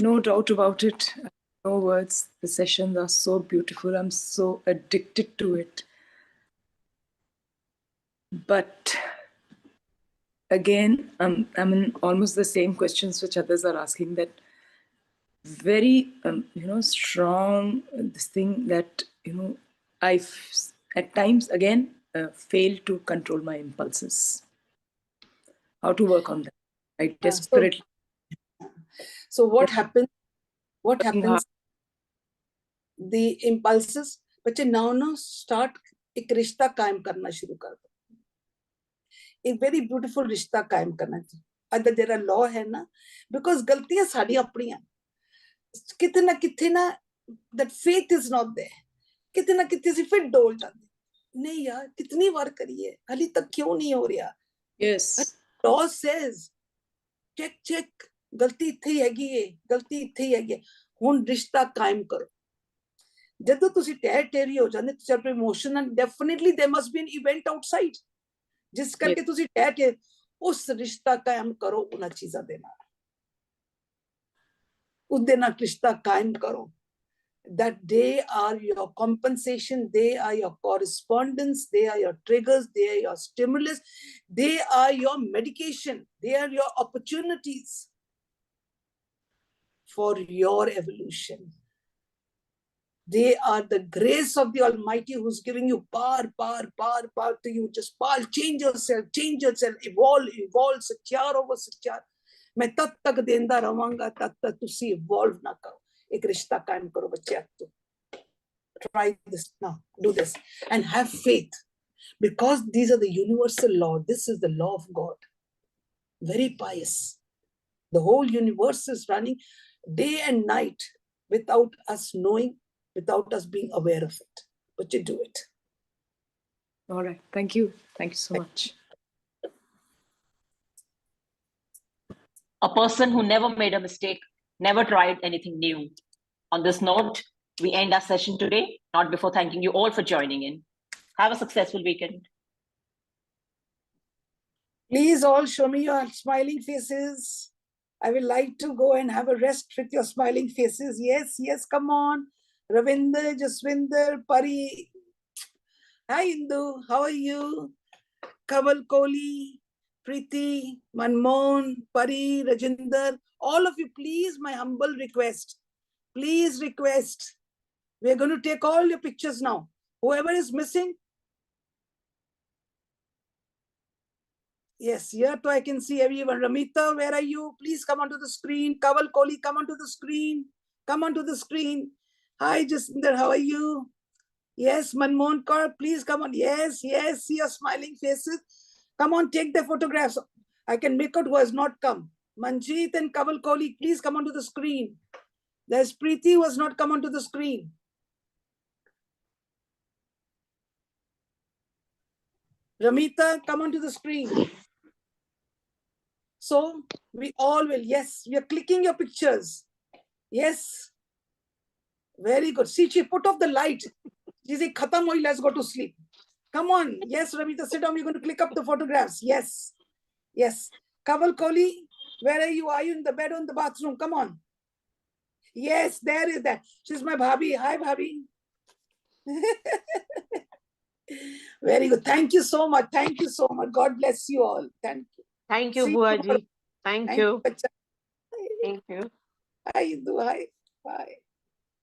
No doubt about it. No words. The sessions are so beautiful. I'm so addicted to it. But again, I'm in almost the same questions which others are asking. That very strong this thing that I've at times again failed to control my impulses. How to work on that? I desperately. So what happens? What Working happens? The impulses, बच्चे now start एक रिश्ता कायम करना शुरू कर दो। एक very beautiful रिश्ता कायम करना चाहिए। अगर तेरा law है ना, because गलतियां साड़ी अपनी हैं। कितने ना that faith is not there. कितने ना कितने से फिर डोल जाते। नहीं यार, कितनी बार करिए, हाली तक क्यों नहीं हो रहा? Yes. Law says, check, गलती इत्थे ही हैगी है, गलती इत्थे ही हैगी है। हुण रिश्ता कायम करो। ਜਦੋਂ ਤੁਸੀਂ ਟਹਿ ਟੇਰੀ ਹੋ ਜਾਂਦੇ, ਤੁਸੀਂ ਆਪਣੇ emotional definitely there must be an event outside ਜਿਸ ਕਰਕੇ ਤੁਸੀਂ ਟਹਿ ਕੇ ਉਸ ਰਿਸ਼ਤਾ ਕਾਇਮ ਕਰੋ ਉਹਨਾਂ ਚੀਜ਼ਾਂ ਦੇ ਨਾਲ, ਉਹਦੇ ਨਾਲ ਰਿਸ਼ਤਾ ਕਾਇਮ ਕਰੋ। that they are your compensation, they are your correspondence, they are your triggers, they are your stimulus, they are your medication, they are your opportunities for your evolution. They are the grace of the Almighty who's giving you power to you. Just change yourself, evolve, secure over secure. मैं तब तक देंदा रवांगा तब तक तुसी evolve ना करो, एक रिश्ता कायम करो बच्चे। अब तो try this now, do this and have faith, because these are the universal law. This is the law of God, very pious. The whole universe is running day and night without us knowing, without us being aware of it. But you do it. All right. Thank you. Thank you so much. A person who never made a mistake, never tried anything new. On this note, we end our session today, not before thanking you all for joining in. Have a successful weekend. Please all show me your smiling faces. I will like to go and have a rest with your smiling faces. Yes, come on. Ravinder, Jaswinder, Pari. Hi, Indu. How are you? Kaval Kohli, Preeti, Manmohan, Pari, Rajinder. All of you, please, my humble request. Please request. We're going to take all your pictures now. Whoever is missing. Yes, here too I can see everyone. Ramita, where are you? Please come onto the screen. Kaval Kohli, come onto the screen. Come onto the screen. Hi, Jaswinder, how are you? Yes, Manmohan Kaur, please come on. Yes, see your smiling faces. Come on, take the photographs. I can make out who has not come. Manjeet and Kaval Kohli, please come onto the screen. There's Preeti who has not come onto the screen. Ramita, come onto the screen. So we all will. Yes, we are clicking your pictures. Yes. Very good. Sichi, put off the light. She's like, khatam hoi, let's go to sleep. Come on. Yes, Ramita, sit down. We're going to click up the photographs. Yes. Kaval Kohli, where are you? Are you in the bed or in the bathroom? Come on. Yes, there is that. She's my bhabhi. Hi, bhabhi. Very good. Thank you so much. God bless you all. Thank you. Thank you, See Buaji. Thank you. Bacha. Thank you. Hi, Indu. Hi. Bye.